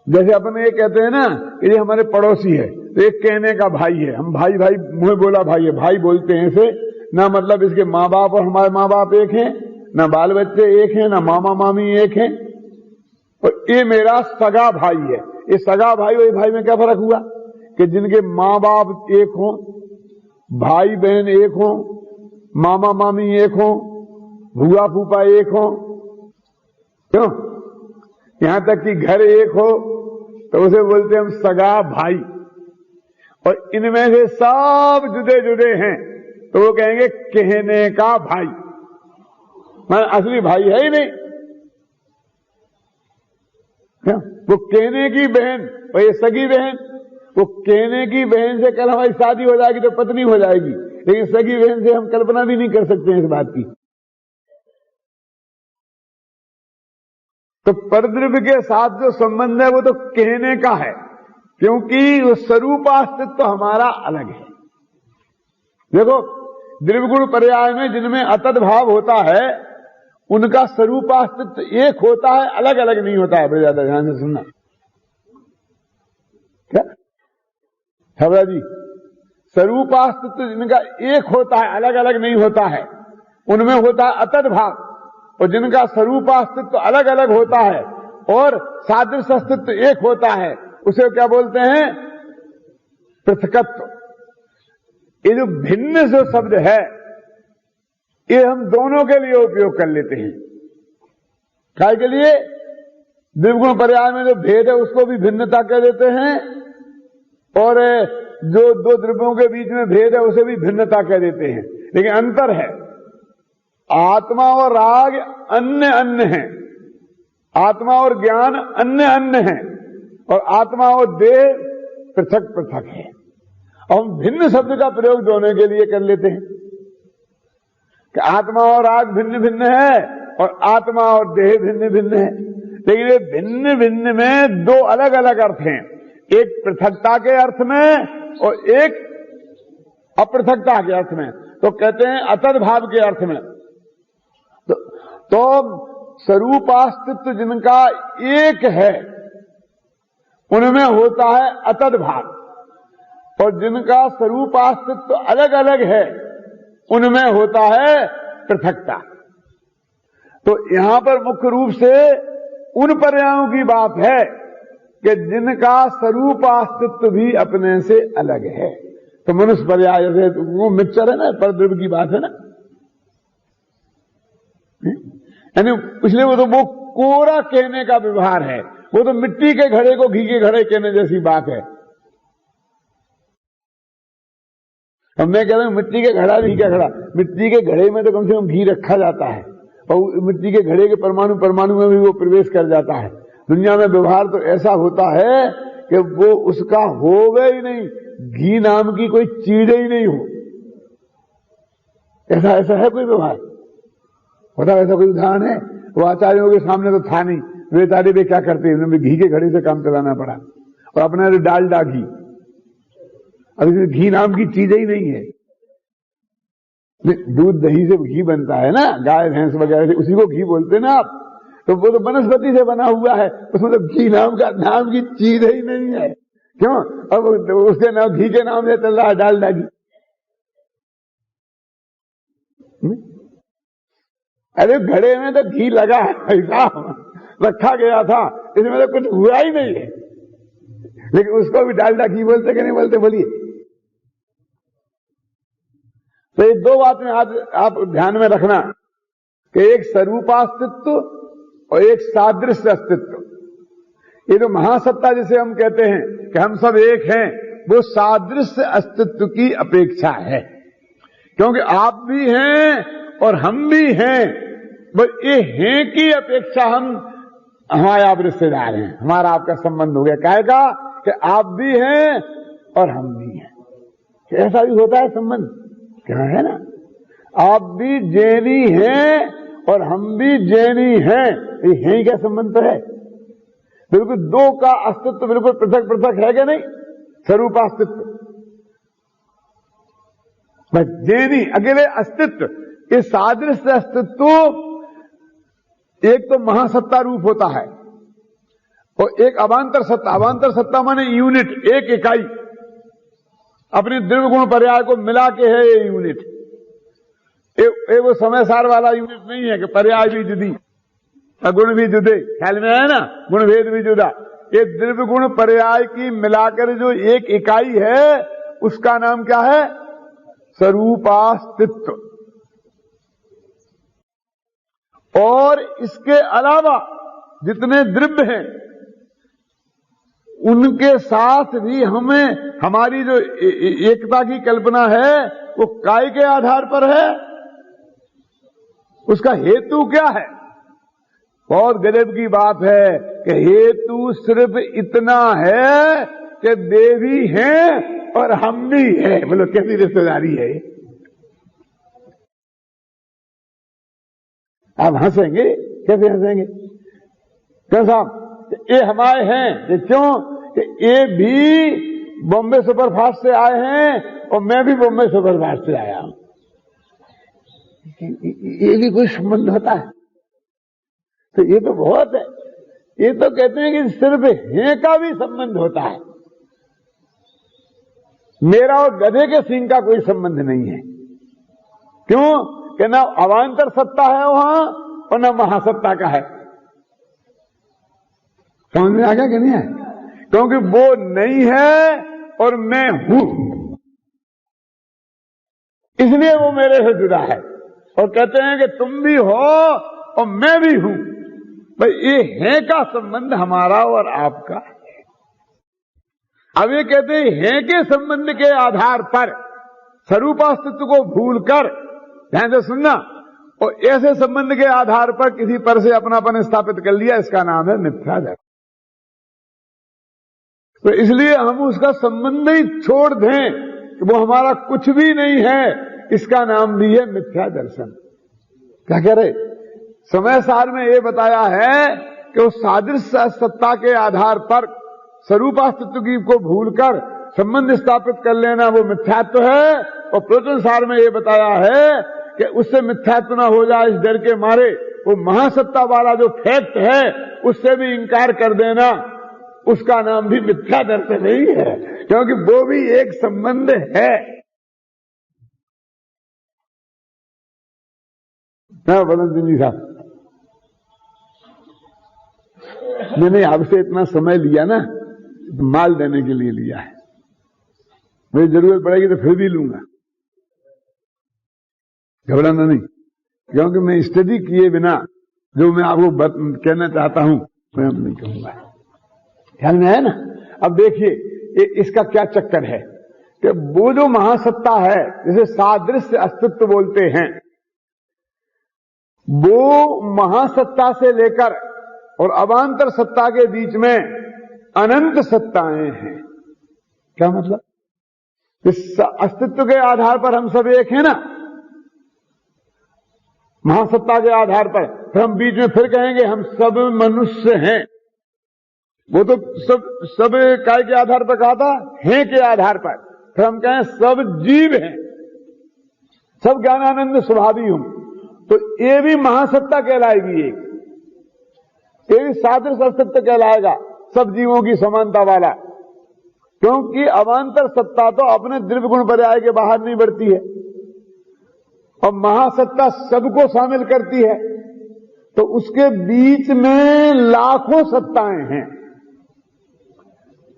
जैसे अपन ये कहते हैं ना कि ये हमारे पड़ोसी है, तो एक कहने का भाई है, हम भाई भाई, मुंह बोला भाई है, भाई बोलते हैं इसे ना, मतलब इसके माँ बाप और हमारे माँ बाप एक हैं, ना बाल बच्चे एक हैं, ना मामा मामी एक हैं, और ये मेरा सगा भाई है। ये सगा भाई और भाई में क्या फर्क हुआ कि जिनके माँ बाप एक हों, भाई बहन एक हों, मामा मामी एक हों, भूआ फूफा एक हों, क्यों, यहां तक कि घर एक हो तो उसे बोलते हम सगा भाई। और इनमें से सब जुदे जुदे हैं तो वो कहेंगे कहने का भाई, मैं असली भाई है ही नहीं। वो कहने की बहन और ये सगी बहन, वो कहने की बहन से कल हमारी शादी हो जाएगी तो पत्नी हो जाएगी, लेकिन सगी बहन से हम कल्पना भी नहीं कर सकते हैं इस बात की। तो परद्रव्य के साथ जो संबंध है वो तो कहने का है, क्योंकि वो स्वरूपास्तित्व तो हमारा अलग है। देखो द्रव्य गुण पर्याय में जिनमें अतद भाव होता है उनका स्वरूपास्तित्व एक होता है, अलग अलग नहीं होता है। बड़े ज्यादा ध्यान से सुनना, क्या खबरा जी, स्वरूपास्तित्व जिनका एक होता है, अलग अलग नहीं होता है, उनमें होता है अतद भाव। और जिनका स्वरूपास्तित्व अलग अलग होता है और सादृश्य अस्तित्व एक होता है, उसे क्या बोलते हैं? पृथकत्व। ये जो भिन्न जो शब्द है ये हम दोनों के लिए उपयोग कर लेते हैं। काय के लिए? द्विगुण पर्याय में जो भेद है उसको भी भिन्नता कह देते हैं, और जो दो द्रव्यों के बीच में भेद है उसे भी भिन्नता कह देते हैं। लेकिन अंतर है, आत्मा और राग अन्य अन्य हैं, आत्मा और ज्ञान अन्य अन्य हैं, और आत्मा और देह पृथक पृथक है। और हम भिन्न शब्द का प्रयोग दोनों के लिए कर लेते हैं कि आत्मा और राग भिन्न भिन्न है और आत्मा और देह भिन्न भिन्न है। लेकिन ये भिन्न भिन्न में दो अलग अलग अर्थ हैं, एक पृथकता के अर्थ में और एक अपृथकता के अर्थ में। तो कहते हैं अतद भाव के अर्थ में। तो स्वरूपास्तित्व जिनका एक है उनमें होता है अतद भाव, और जिनका स्वरूपास्तित्व अलग अलग है उनमें होता है पृथकता। तो यहां पर मुख्य रूप से उन पर्यायों की बात है कि जिनका स्वरूप अस्तित्व भी अपने से अलग है। तो मनुष्य पर्याय जैसे वो मिक्सचर है ना, परद्रव्य की बात है ना, यानी इसलिए वो कोरा कहने का व्यवहार है। वो तो मिट्टी के घड़े को घी के घड़े कहने जैसी बात है। अब मैं कह रहा हूं मिट्टी के घड़ा घी का घड़ा, मिट्टी के घड़े में तो कम से कम घी रखा जाता है और मिट्टी के घड़े के परमाणु परमाणु में भी वो प्रवेश कर जाता है। दुनिया में व्यवहार तो ऐसा होता है कि वो उसका होगा ही नहीं, घी नाम की कोई चीड़ ही नहीं हो। ऐसा है कोई व्यवहार? होता ऐसा कोई उदाहरण है? वो आचार्यों के सामने तो था नहीं। वेतारी वे क्या करते हैं, उन्हें घी के घड़े से काम चलाना पड़ा और अपना डालडा घी। अब इसमें घी नाम की चीज ही नहीं है। दूध दही से घी बनता है ना, गाय भैंस वगैरह से, उसी को घी बोलते हैं ना आप। तो वो तो वनस्पति से बना हुआ है, उसमें तो घी नाम की चीज ही नहीं है। क्यों? अब उसके नाम घी के नाम से चल रहा है डालडा घी। अरे घड़े में तो घी लगा है भाई साहब, रखा गया था, इसमें तो कुछ हुआ ही नहीं है, लेकिन उसको भी डालडा घी बोलते कि नहीं बोलते? बोलिए। तो ये दो बातें आज आप ध्यान में रखना कि एक स्वरूपास्तित्व और एक सादृश्य अस्तित्व। ये जो महासत्ता जिसे हम कहते हैं कि हम सब एक हैं, वो सादृश्य अस्तित्व की अपेक्षा है। क्योंकि आप भी हैं और हम भी हैं, बस ये हैं की अपेक्षा हमारे आप रिश्तेदार हैं, हमारा आपका संबंध हो गया। कहेगा कि आप भी हैं और हम भी हैं। ऐसा भी होता है संबंध, क्या है ना? आप भी जैनी हैं और हम भी जैनी हैं, ये हैं क्या संबंध तो है। बिल्कुल दो का अस्तित्व बिल्कुल पृथक पृथक है क्या नहीं? स्वरूपास्तित्व बस जैनी अकेले अस्तित्व। ये सादृश्य अस्तित्व एक तो महासत्ता रूप होता है और एक अवांतर सत्ता। अवांतर सत्ता माने यूनिट, एक इकाई, अपने द्रव्य गुण पर्याय को मिला के है ये यूनिट। ये वो समय सार वाला यूनिट नहीं है कि पर्याय भी जुदी और गुण भी जुदे। ख्याल में है ना? गुण भेद भी जुदा। ये द्रव्य गुण पर्याय की मिलाकर जो एक इकाई है, उसका नाम क्या है? स्वरूपास्तित्व। और इसके अलावा जितने द्रव्य हैं उनके साथ भी हमें हमारी जो एकता की कल्पना है वो काय के आधार पर है। उसका हेतु क्या है? बहुत गजब की बात है कि हेतु सिर्फ इतना है कि वे भी हैं और हम भी हैं। बोलो कैसी रिश्तेदारी है? आप हंसेंगे, कैसे हंसेंगे? क्यों साहब? ये हमारे हैं। ये क्यों? कि ये भी बॉम्बे सुपरफास्ट से आए हैं और मैं भी बॉम्बे सुपरफास्ट से आया हूं। ये भी कोई संबंध होता है? तो ये तो बहुत है। ये तो कहते हैं कि सिर्फ हैं का भी संबंध होता है। मेरा और गधे के सींग का कोई संबंध नहीं है। क्यों? कि ना अवांतर सत्ता है वहां और ना महासत्ता का है। समझ में आ गया कि नहीं है? क्योंकि वो नहीं है और मैं हूं, इसलिए वो मेरे से जुदा है। और कहते हैं कि तुम भी हो और मैं भी हूं। भाई ये है का संबंध हमारा और आपका है। अब ये कहते हैं है के संबंध के आधार पर स्वरूपास्तित्व को भूलकर, ध्यान से सुनना, और ऐसे संबंध के आधार पर किसी पर से अपनापन स्थापित कर लिया, इसका नाम है मिथ्या दर्शन। तो इसलिए हम उसका संबंध ही छोड़ दें कि वो हमारा कुछ भी नहीं है, इसका नाम भी है मिथ्या दर्शन। क्या कह रहे? समय सार में ये बताया है कि उस सादृश्य सत्ता के आधार पर स्वरूपास्तित्व की को भूलकर संबंध स्थापित कर लेना वो मिथ्यात्व है। और प्रवचन सार में ये बताया है कि उससे मिथ्यात्व न हो जाए इस डर के मारे वो महासत्ता वाला जो फैक्ट है उससे भी इंकार कर देना, उसका नाम भी मिथ्या दर्शन नहीं है, क्योंकि वो भी एक संबंध है। हाँ बलंत जी साहब, मैंने आपसे इतना समय लिया ना, माल देने के लिए लिया है, मुझे जरूरत पड़ेगी तो फिर भी लूंगा, घबराना नहीं, क्योंकि मैं स्टडी किए बिना जो मैं आपको कहना चाहता हूं मैं अब नहीं कहूंगा। ख्याल में है ना। अब देखिए इसका क्या चक्कर है कि वो जो महासत्ता है जिसे सादृश्य अस्तित्व बोलते हैं, वो महासत्ता से लेकर और अवांतर सत्ता के बीच में अनंत सत्ताएं हैं। क्या मतलब? इस अस्तित्व के आधार पर हम सब एक हैं ना, महासत्ता के आधार पर, फिर हम बीच में फिर कहेंगे हम सब मनुष्य हैं। वो तो सब काय के आधार पर कहा था, हैं के आधार पर, फिर हम कहें सब जीव हैं, सब ज्ञानानंद स्वभावी हूं, तो ये भी महासत्ता कहलाएगी, ये भी सादृश्य अस्तित्व कहलाएगा, सब जीवों की समानता वाला। क्योंकि अवांतर सत्ता तो अपने द्रव्य गुण पर्याय के बाहर नहीं बढ़ती है, और महासत्ता सबको शामिल करती है, तो उसके बीच में लाखों सत्ताएं हैं।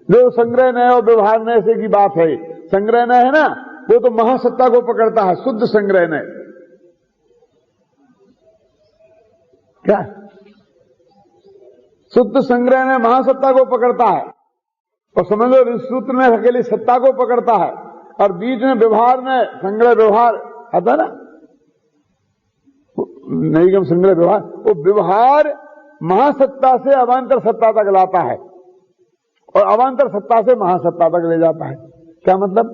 जो संग्रह नय और व्यवहार नय से की बात है, संग्रह नय है ना, वो तो महासत्ता को पकड़ता है, शुद्ध संग्रह नय। क्या शुद्ध संग्रह नय महासत्ता को पकड़ता है, और समझ लो सूत्र में अकेली सत्ता को पकड़ता है, और बीच में व्यवहार में संग्रह व्यवहार आता ना, नहीं कम संग्रह व्यवहार, वो व्यवहार महासत्ता से अवांतर सत्ता तक लाता है और अवांतर सत्ता से महासत्ता तक ले जाता है। क्या मतलब?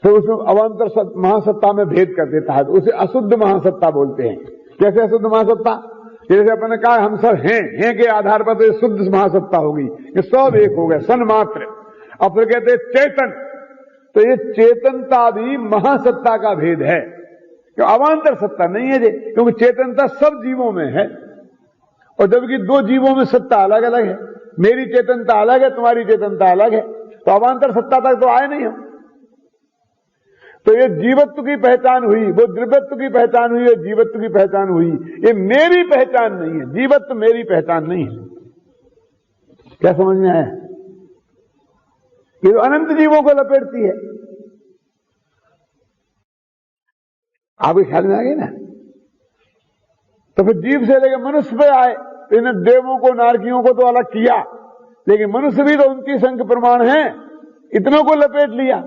फिर उसमें अवांतर महासत्ता में भेद कर देता है, तो उसे अशुद्ध महासत्ता बोलते हैं। कैसे अशुद्ध महासत्ता? जैसे अपने कहा हम सब हैं के आधार पर तो शुद्ध महासत्ता होगी, ये सब एक हो गए सन्मात्र। अब फिर कहते चेतन, तो ये चेतनता भी महासत्ता का भेद है, क्यों अवांतर सत्ता नहीं है, क्योंकि चेतनता सब जीवों में है, और जबकि दो जीवों में सत्ता अलग अलग है, मेरी चेतनता अलग है, तुम्हारी चेतनता अलग है, तो अवांतर सत्ता तक तो आए नहीं हम। तो ये जीवत्व की पहचान हुई, वो द्रव्यत्व की पहचान हुई, ये जीवत्व की पहचान हुई, ये मेरी पहचान नहीं है, जीवत्व मेरी पहचान नहीं है। क्या समझ में आया? ये तो अनंत जीवों को लपेटती है। आपके ख्याल में आ गई ना? तो फिर जीव से लेकर मनुष्य पे आए, तो इन्हें देवों को नारकियों को तो अलग किया, लेकिन मनुष्य भी तो 29 अंक प्रमाण है, इतनों को लपेट लिया,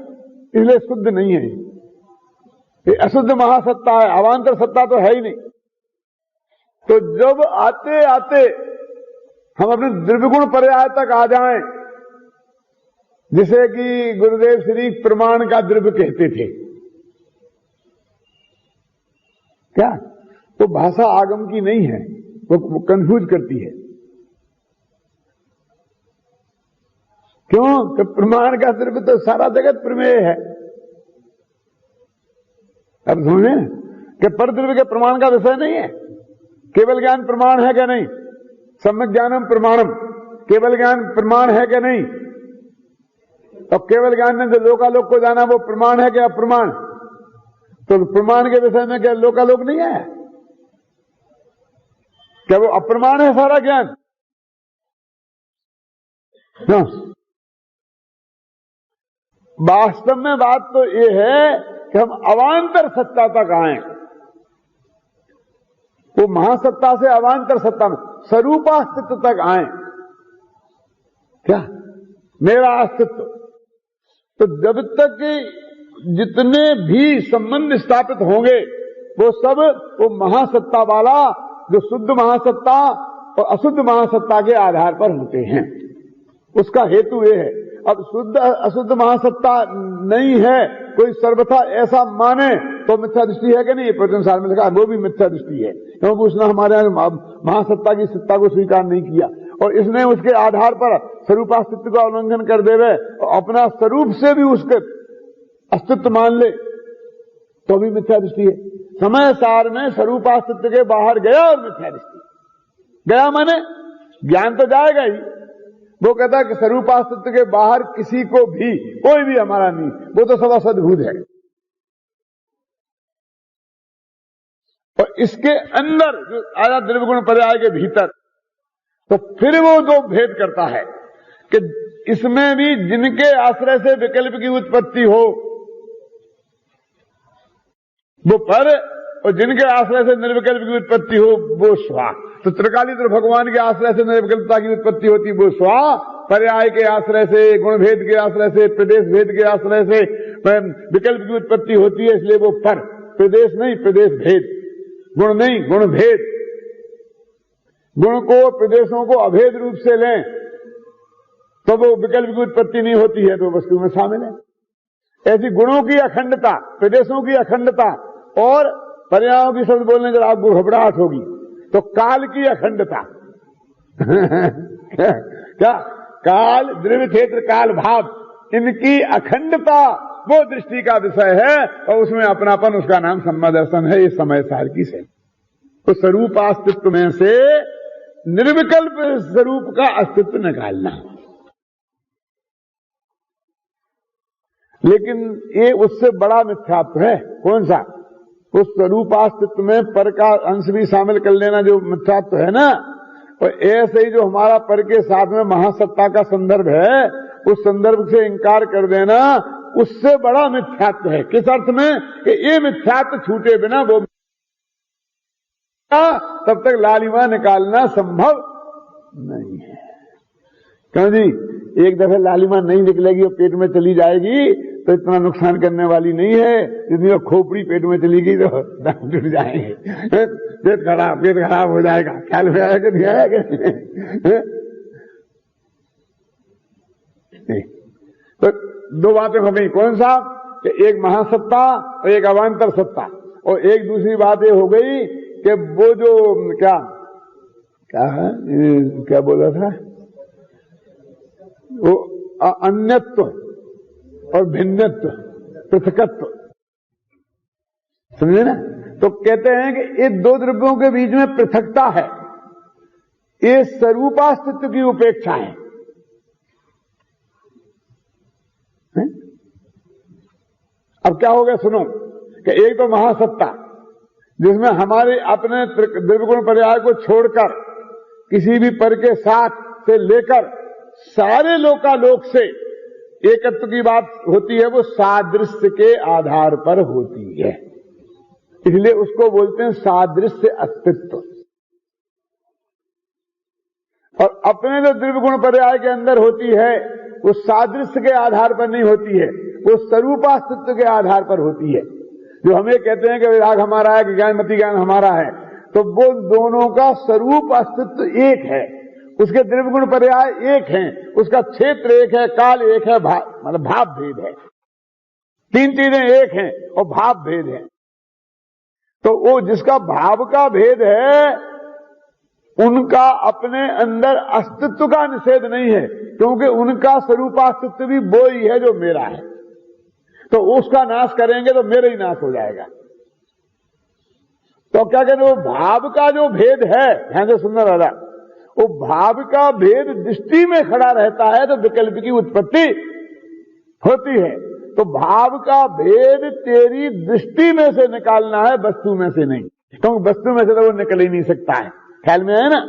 इसलिए शुद्ध नहीं है, ये अशुद्ध महासत्ता है, अवांतर सत्ता तो है ही नहीं। तो जब आते आते हम अपने द्रव्यगुण पर्याय तक आ जाएं, जिसे कि गुरुदेव श्री प्रमाण का द्रव्य कहते थे, क्या? तो भाषा आगम की नहीं है, वो कंफ्यूज करती है। क्यों? कि प्रमाण का द्रव्य तो सारा जगत प्रमेय है। अब समझे कि पर द्रव्य के प्रमाण का विषय नहीं है। केवल ज्ञान प्रमाण है क्या नहीं? सम्यक ज्ञानम प्रमाणम, केवल ज्ञान प्रमाण है क्या नहीं? अब केवल ज्ञान ने जो लोकालोक को जाना वो प्रमाण है क्या अप्रमाण? तो प्रमाण के विषय में क्या लोकालोक नहीं है? क्या वो अप्रमाण है सारा ज्ञान? वास्तव में बात तो ये है कि हम अवांतर सत्ता तक आए, वो महासत्ता से अवांतर सत्ता में स्वरूपास्तित्व तक आए। क्या? मेरा अस्तित्व। तो जब तक जितने भी संबंध स्थापित होंगे वो सब वो महासत्ता वाला, जो शुद्ध महासत्ता और अशुद्ध महासत्ता के आधार पर होते हैं। उसका हेतु ये है, अब शुद्ध अशुद्ध महासत्ता नहीं है, कोई सर्वथा ऐसा माने तो मिथ्या दृष्टि है कि नहीं? प्रथम साल में लिखा वो भी मिथ्या दृष्टि है, क्योंकि उसने हमारे यहाँ महासत्ता की सत्ता को स्वीकार नहीं किया, और इसने उसके आधार पर स्वरूपास्तित्व का उल्लंघन कर देवे और अपना स्वरूप से भी उसके अस्तित्व मान ले तो भी मिथ्या दृष्टि है। समय सार में स्वरूपास्तित्व के बाहर गया और मिथ्या दृष्टि गया, माने ज्ञान तो जाएगा ही। वो कहता है कि स्वरूपास्तित्व के बाहर किसी को भी, कोई भी हमारा नहीं, वो तो सब असद्भुत है। और इसके अंदर जो आया द्रव्यगुण पर्याय के भीतर, तो फिर वो जो भेद करता है कि इसमें भी जिनके आश्रय से विकल्प की उत्पत्ति हो वो पर, और जिनके आश्रय से निर्विकल्प की उत्पत्ति हो वो स्वा। तो त्रिकालीतर भगवान के आश्रय से निर्विकल्पता की उत्पत्ति होती वो स्वा, पर्याय के आश्रय से, गुण भेद के आश्रय से, प्रदेश भेद के आश्रय से विकल्प की उत्पत्ति होती है, इसलिए वो पर। प्रदेश नहीं, प्रदेश भेद। गुण नहीं, गुण भेद। गुण को, प्रदेशों को अभेद रूप से लें तो वो विकल्प की उत्पत्ति नहीं होती है, तो वस्तु में शामिल है। ऐसी गुणों की अखंडता, प्रदेशों की अखंडता और पर्यायों की शब्द बोलने जब आपको घबराहट होगी तो काल की अखंडता क्या काल, द्रव्य, क्षेत्र, काल, भाव, इनकी अखंडता वो दृष्टि का विषय है, और उसमें अपनापन, उसका नाम सम्मादर्शन है। इस समय सारकी से तो स्वरूप अस्तित्व में से निर्विकल्प स्वरूप का अस्तित्व निकालना। लेकिन ये उससे बड़ा मिथ्यात्व है। कौन सा? उस स्वरूपास्तित्व में पर का अंश भी शामिल कर लेना जो मिथ्यात्व है ना, और ऐसे ही जो हमारा पर के साथ में महासत्ता का संदर्भ है, उस संदर्भ से इंकार कर देना, उससे बड़ा मिथ्यात्व है। किस अर्थ में? कि ये मिथ्यात्व छूटे बिना वो तब तक लालिमा निकालना संभव नहीं है। क्यों जी? एक दफे लालिमा नहीं निकलेगी और पेट में चली जाएगी तो इतना नुकसान करने वाली नहीं है, जितनी खोपड़ी पेट में चली गई तो दांत टूट जाएंगे, पेट खराब हो जाएगा। ख्याल में आएगा नहीं आएगा? तो दो बातें हो गई। कौन सा? कि एक महासत्ता और एक अवान्तर सत्ता, और एक दूसरी बात ये हो गई कि वो जो क्या बोला था, वो अन्यत्व और भिन्नत्व, पृथकत्व, समझे ना? तो कहते हैं कि ये दो द्रव्यों के बीच में पृथकता है, ये स्वरूपास्तित्व की उपेक्षा है। अब क्या हो गया सुनो, कि एक तो महासत्ता जिसमें हमारे अपने द्रव्यगुण पर्याय को छोड़कर किसी भी पर के साथ से लेकर सारे लोकालोक से एकत्व की बात होती है, वो सादृश्य के आधार पर होती है, इसलिए उसको बोलते हैं सादृश्य अस्तित्व। और अपने जो द्रव्यगुण पर्याय के अंदर होती है वो सादृश्य के आधार पर नहीं होती है, वो स्वरूपास्तित्व के आधार पर होती है। जो हमें कहते हैं कि विराग हमारा है, कि ज्ञानमति ज्ञान हमारा है, तो वो दोनों का स्वरूप अस्तित्व एक है, उसके द्रव्यगुण पर्याय एक हैं, उसका क्षेत्र एक है, काल एक है, मतलब भाव भेद है। तीन चीजें एक हैं और भाव भेद है। तो वो जिसका भाव का भेद है उनका अपने अंदर अस्तित्व का निषेध नहीं है, क्योंकि उनका स्वरूपास्तित्व भी वो ही है जो मेरा है। तो उसका नाश करेंगे तो मेरा ही नाश हो जाएगा। तो क्या कहते हैं, वो भाव का जो भेद है, ध्यान से सुनना दादा, वो भाव का भेद दृष्टि में खड़ा रहता है तो विकल्प की उत्पत्ति होती है। तो भाव का भेद तेरी दृष्टि में से निकालना है, वस्तु में से नहीं, क्योंकि वस्तु में से तो वो निकल ही नहीं सकता है। ख्याल में है ना?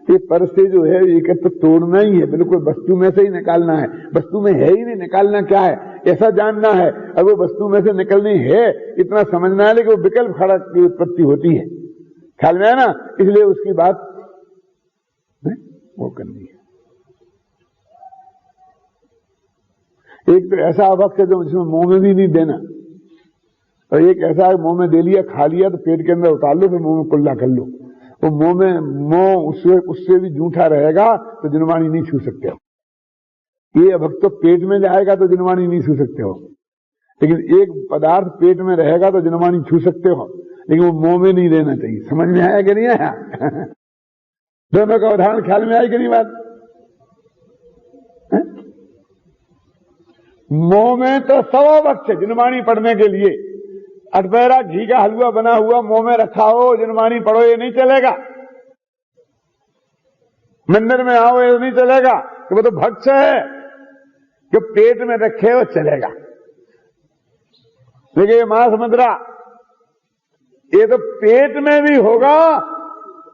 ये पर से जो है एक तो तोड़ना ही है, बिल्कुल वस्तु में से ही निकालना है। वस्तु में है ही नहीं, निकालना क्या है ऐसा जानना है। अब वो वस्तु में से निकलनी है इतना समझना है, लेकिन वो विकल्प खड़ा की उत्पत्ति होती है। ख्याल में है ना? इसलिए उसकी बात वो करनी है। एक तो ऐसा अवक्ष है जो जिसमें मुंह में भी नहीं देना, और एक ऐसा है मुंह में दे लिया, खा लिया तो पेट के अंदर उतार लो, फिर मुंह में कुल्ला कर लो। वो मुंह उससे भी जूठा रहेगा तो जिनवाणी नहीं छू सकते हो। ये अभक्त तो पेट में जाएगा तो जिनवाणी नहीं छू सकते हो, लेकिन एक पदार्थ पेट में रहेगा तो जिनवाणी छू सकते हो, लेकिन वो मुंह में नहीं देना चाहिए। समझ में आया कि नहीं आया? दोनों का उदाहरण ख्याल में आई कि नहीं बात? मुंह में तो सवा वक्त है जिनवाणी पढ़ने के लिए। अठपहरा घी का हलवा बना हुआ मुंह में रखा हो, जिनवाणी पढ़ो, ये नहीं चलेगा। मंदिर में आओ, ये नहीं चलेगा कि वो तो भक्ष है, जो पेट में रखे वो चलेगा। लेकिन ये मांस मुद्रा ये तो पेट में भी होगा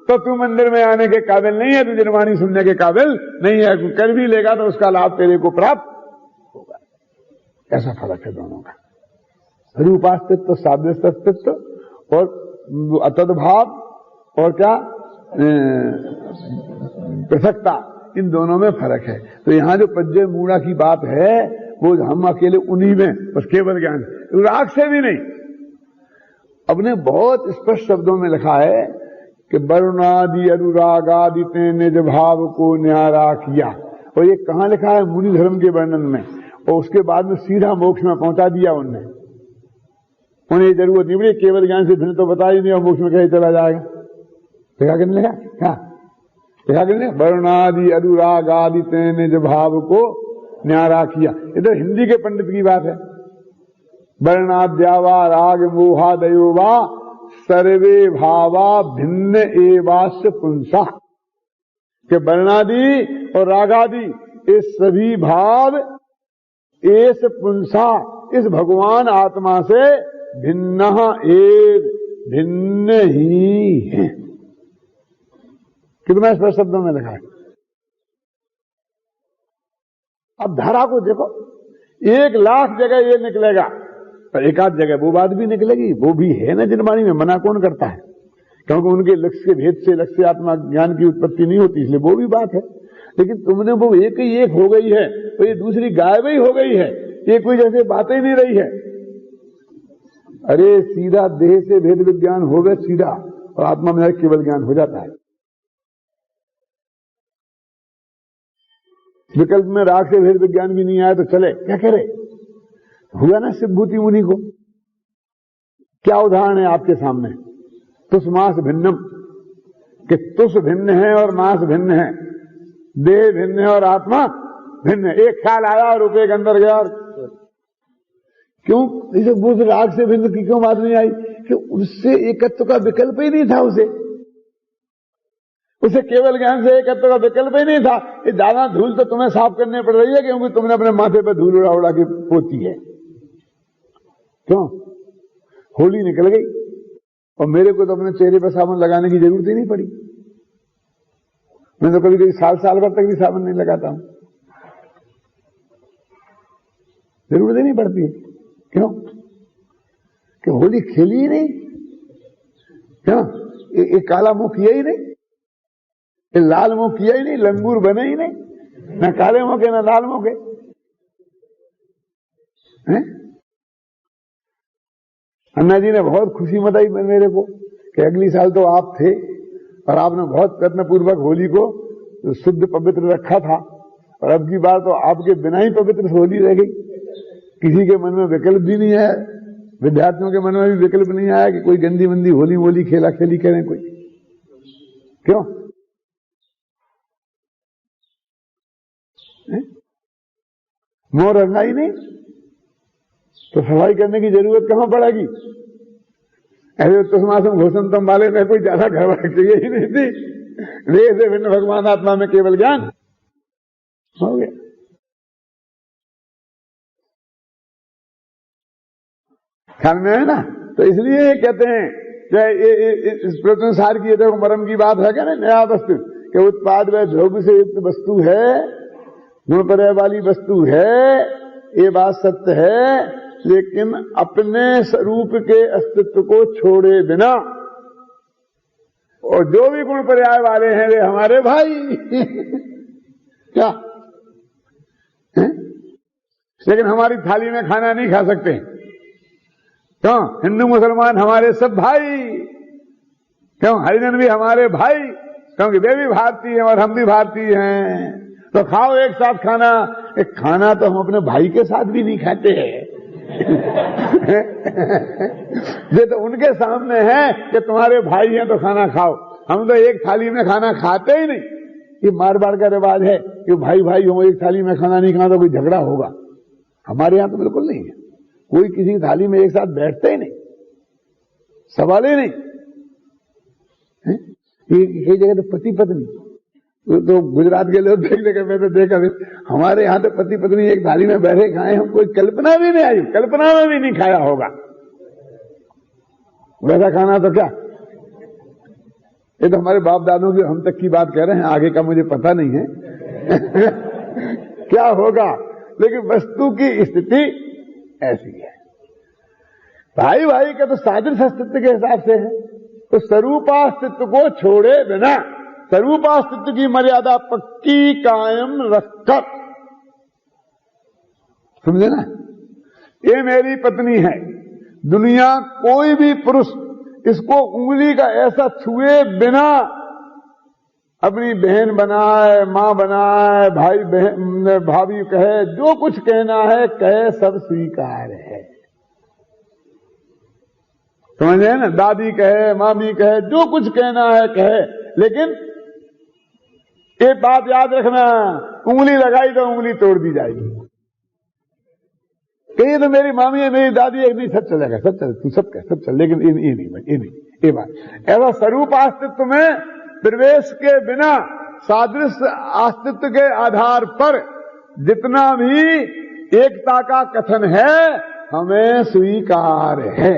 तो तू मंदिर में आने के काबिल नहीं है, तू निर्वाणी सुनने के काबिल नहीं है। कर भी लेगा तो उसका लाभ तेरे को प्राप्त होगा। ऐसा फर्क है दोनों का, रूपास्तित्व, सादृश्यस्तित्व और अतद्भाव और क्या पृथकता, इन दोनों में फर्क है। तो यहां जो पज्जे मूड़ा की बात है वो हम अकेले उन्हीं में बस केवल ज्ञान, राग से भी नहीं। अपने बहुत स्पष्ट शब्दों में लिखा है कि वरुणादि अनुरागादि ते निज भाव को न्यारा किया, और ये कहां लिखा है? मुनि धर्म के वर्णन में, और उसके बाद में सीधा मोक्ष में पहुंचा दिया उनने। उन्हें जरूरत नहीं पड़ी, केवल ज्ञान से भिन्न तो बता ही नहीं और मोक्ष में कहीं चला जाएगा। देखा कि नहीं लिखा? क्या देखा कि नहीं? वरुणादि अनुरागादि ते निज भाव को न्यारा किया। इधर हिंदी के पंडित की बात है। वर्णाद्यावा राग मोहादयोवा सर्वे भावा भिन्न एवास्य पुंसा, के वर्णादि और रागादि इस सभी भाव एस पुंसा, इस भगवान आत्मा से भिन्न एव, भिन्न ही है। कितना स्पष्ट शब्दों में लिखा है। अब धारा को देखो, 1,00,000 जगह ये निकलेगा पर एक आध जगह वो बात भी निकलेगी। वो भी है ना जिनवाणी में, मना कौन करता है? क्योंकि उनके लक्ष्य के भेद से लक्ष्य आत्मा ज्ञान की उत्पत्ति नहीं होती, इसलिए वो भी बात है। लेकिन तुमने वो एक ही एक हो गई है तो ये दूसरी गायब ही हो गई है, ये कोई जैसे बातें ही नहीं रही है। अरे सीधा देह से भेद विज्ञान हो गए सीधा, और आत्मा में केवल ज्ञान हो जाता है। विकल्प में राग से भेद विज्ञान भी नहीं आया तो चले, क्या करे? हुआ ना शिवभूति मुनि को। क्या उदाहरण है आपके सामने? तुस मास भिन्नम, कि तुस भिन्न है और मास भिन्न है, देह भिन्न है और आत्मा भिन्न है। एक ख्याल आया और रुपये के अंदर गया। और क्यों इसे बुद्ध राग से भिन्न की क्यों बात नहीं आई? कि उससे एकत्व का विकल्प ही नहीं था। उसे केवल ज्ञान से एकत्व का विकल्प ही नहीं था। ये ज्यादा धूल तो तुम्हें साफ करने पड़ रही है क्योंकि तुमने अपने माथे पर धूल उड़ा उड़ा के पोती है। क्यों? होली निकल गई और मेरे को तो अपने चेहरे पर साबुन लगाने की जरूरत ही नहीं पड़ी। मैं तो कभी कभी साल भर तक भी साबुन नहीं लगाता हूं, जरूरत ही नहीं पड़ती है। क्यों? कि होली खेली ही नहीं। क्यों? एक काला मुंह किया ही नहीं, ये लाल मुंह किया ही नहीं, लंगूर बने ही नहीं, न काले मुंह के न लाल मुंह के। अन्ना जी ने बहुत खुशी मनाई मेरे को कि अगली साल तो आप थे और आपने बहुत प्रयत्न पूर्वक होली को शुद्ध पवित्र रखा था, और अब की बार तो आपके बिना ही पवित्र होली रह गई। किसी के मन में विकल्प भी नहीं है, विद्यार्थियों के मन में भी विकल्प नहीं आया कि कोई गंदी मंदी होली वोली खेला खेली करें कोई। क्यों? मोह रंगा ही नहीं तो सफाई करने की जरूरत कहां पड़ेगी? ऐसे तुष्मासम घोषणतम वाले में कोई ज्यादा गड़बड़ चाहिए ही नहीं थी। देह से भिन्न भगवान आत्मा में केवल ज्ञान हो गया। ख्याल में है ना? तो इसलिए कहते हैं कि इस प्रश्नसार की देखो मरम की बात है क्या ना, नया वस्तु के उत्पाद व द्रव्य से युक्त वस्तु है, गुण पर्याय वाली वस्तु है, ये बात सत्य है। लेकिन अपने स्वरूप के अस्तित्व को छोड़े बिना, और जो भी गुण पर्याय वाले हैं वे हमारे भाई क्या है? लेकिन हमारी थाली में खाना नहीं खा सकते। क्यों? हिंदू मुसलमान हमारे सब भाई। क्यों? हरिजन भी हमारे भाई, क्योंकि वे भी भारतीय हैं और हम भी भारतीय हैं। तो खाओ एक साथ खाना। एक खाना तो हम अपने भाई के साथ भी नहीं खाते हैं। ये तो उनके सामने है कि तुम्हारे भाई हैं तो खाना खाओ। हम तो एक थाली में खाना खाते ही नहीं। ये मारवाड़ का रिवाज है कि भाई भाई हो एक थाली में खाना नहीं खाना तो कोई झगड़ा होगा। हमारे यहां तो बिल्कुल नहीं है, कोई किसी थाली में एक साथ बैठते ही नहीं, सवाल ही नहीं। कई जगह तो पति पत्नी, तो गुजरात के लोग देख लेकर मैं तो देखा, हमारे यहां तो पति पत्नी एक थाली में बैठे खाए, हम कोई कल्पना भी नहीं आई, कल्पना में भी नहीं खाया होगा। वैसा खाना तो क्या, ये तो हमारे बाप दादों की हम तक की बात कह रहे हैं, आगे का मुझे पता नहीं है क्या होगा, लेकिन वस्तु की स्थिति ऐसी है। भाई भाई का तो सादृश्य अस्तित्व के हिसाब से है, तो स्वरूपास्तित्व को छोड़े बिना स्वरूपास्तित्व की मर्यादा पक्की कायम रखकर, समझे ना, ये मेरी पत्नी है, दुनिया कोई भी पुरुष इसको उंगली का ऐसा छुए बिना अपनी बहन बनाए, मां बनाए, भाई बहन भाभी कहे, जो कुछ कहना है कहे, सब स्वीकार है, समझे ना, दादी कहे, मामी कहे, जो कुछ कहना है कहे, लेकिन एक बात याद रखना, उंगली लगाई तो उंगली तोड़ दी जाएगी। कही तो मेरी मामी है, मेरी दादी है, नहीं सब चलेगा, सब चल, तू सब कह, सब चल, लेकिन ये नहीं, ये बात ऐसा स्वरूप अस्तित्व में प्रवेश के बिना सादृश्य अस्तित्व के आधार पर जितना भी एकता का कथन है हमें स्वीकार है।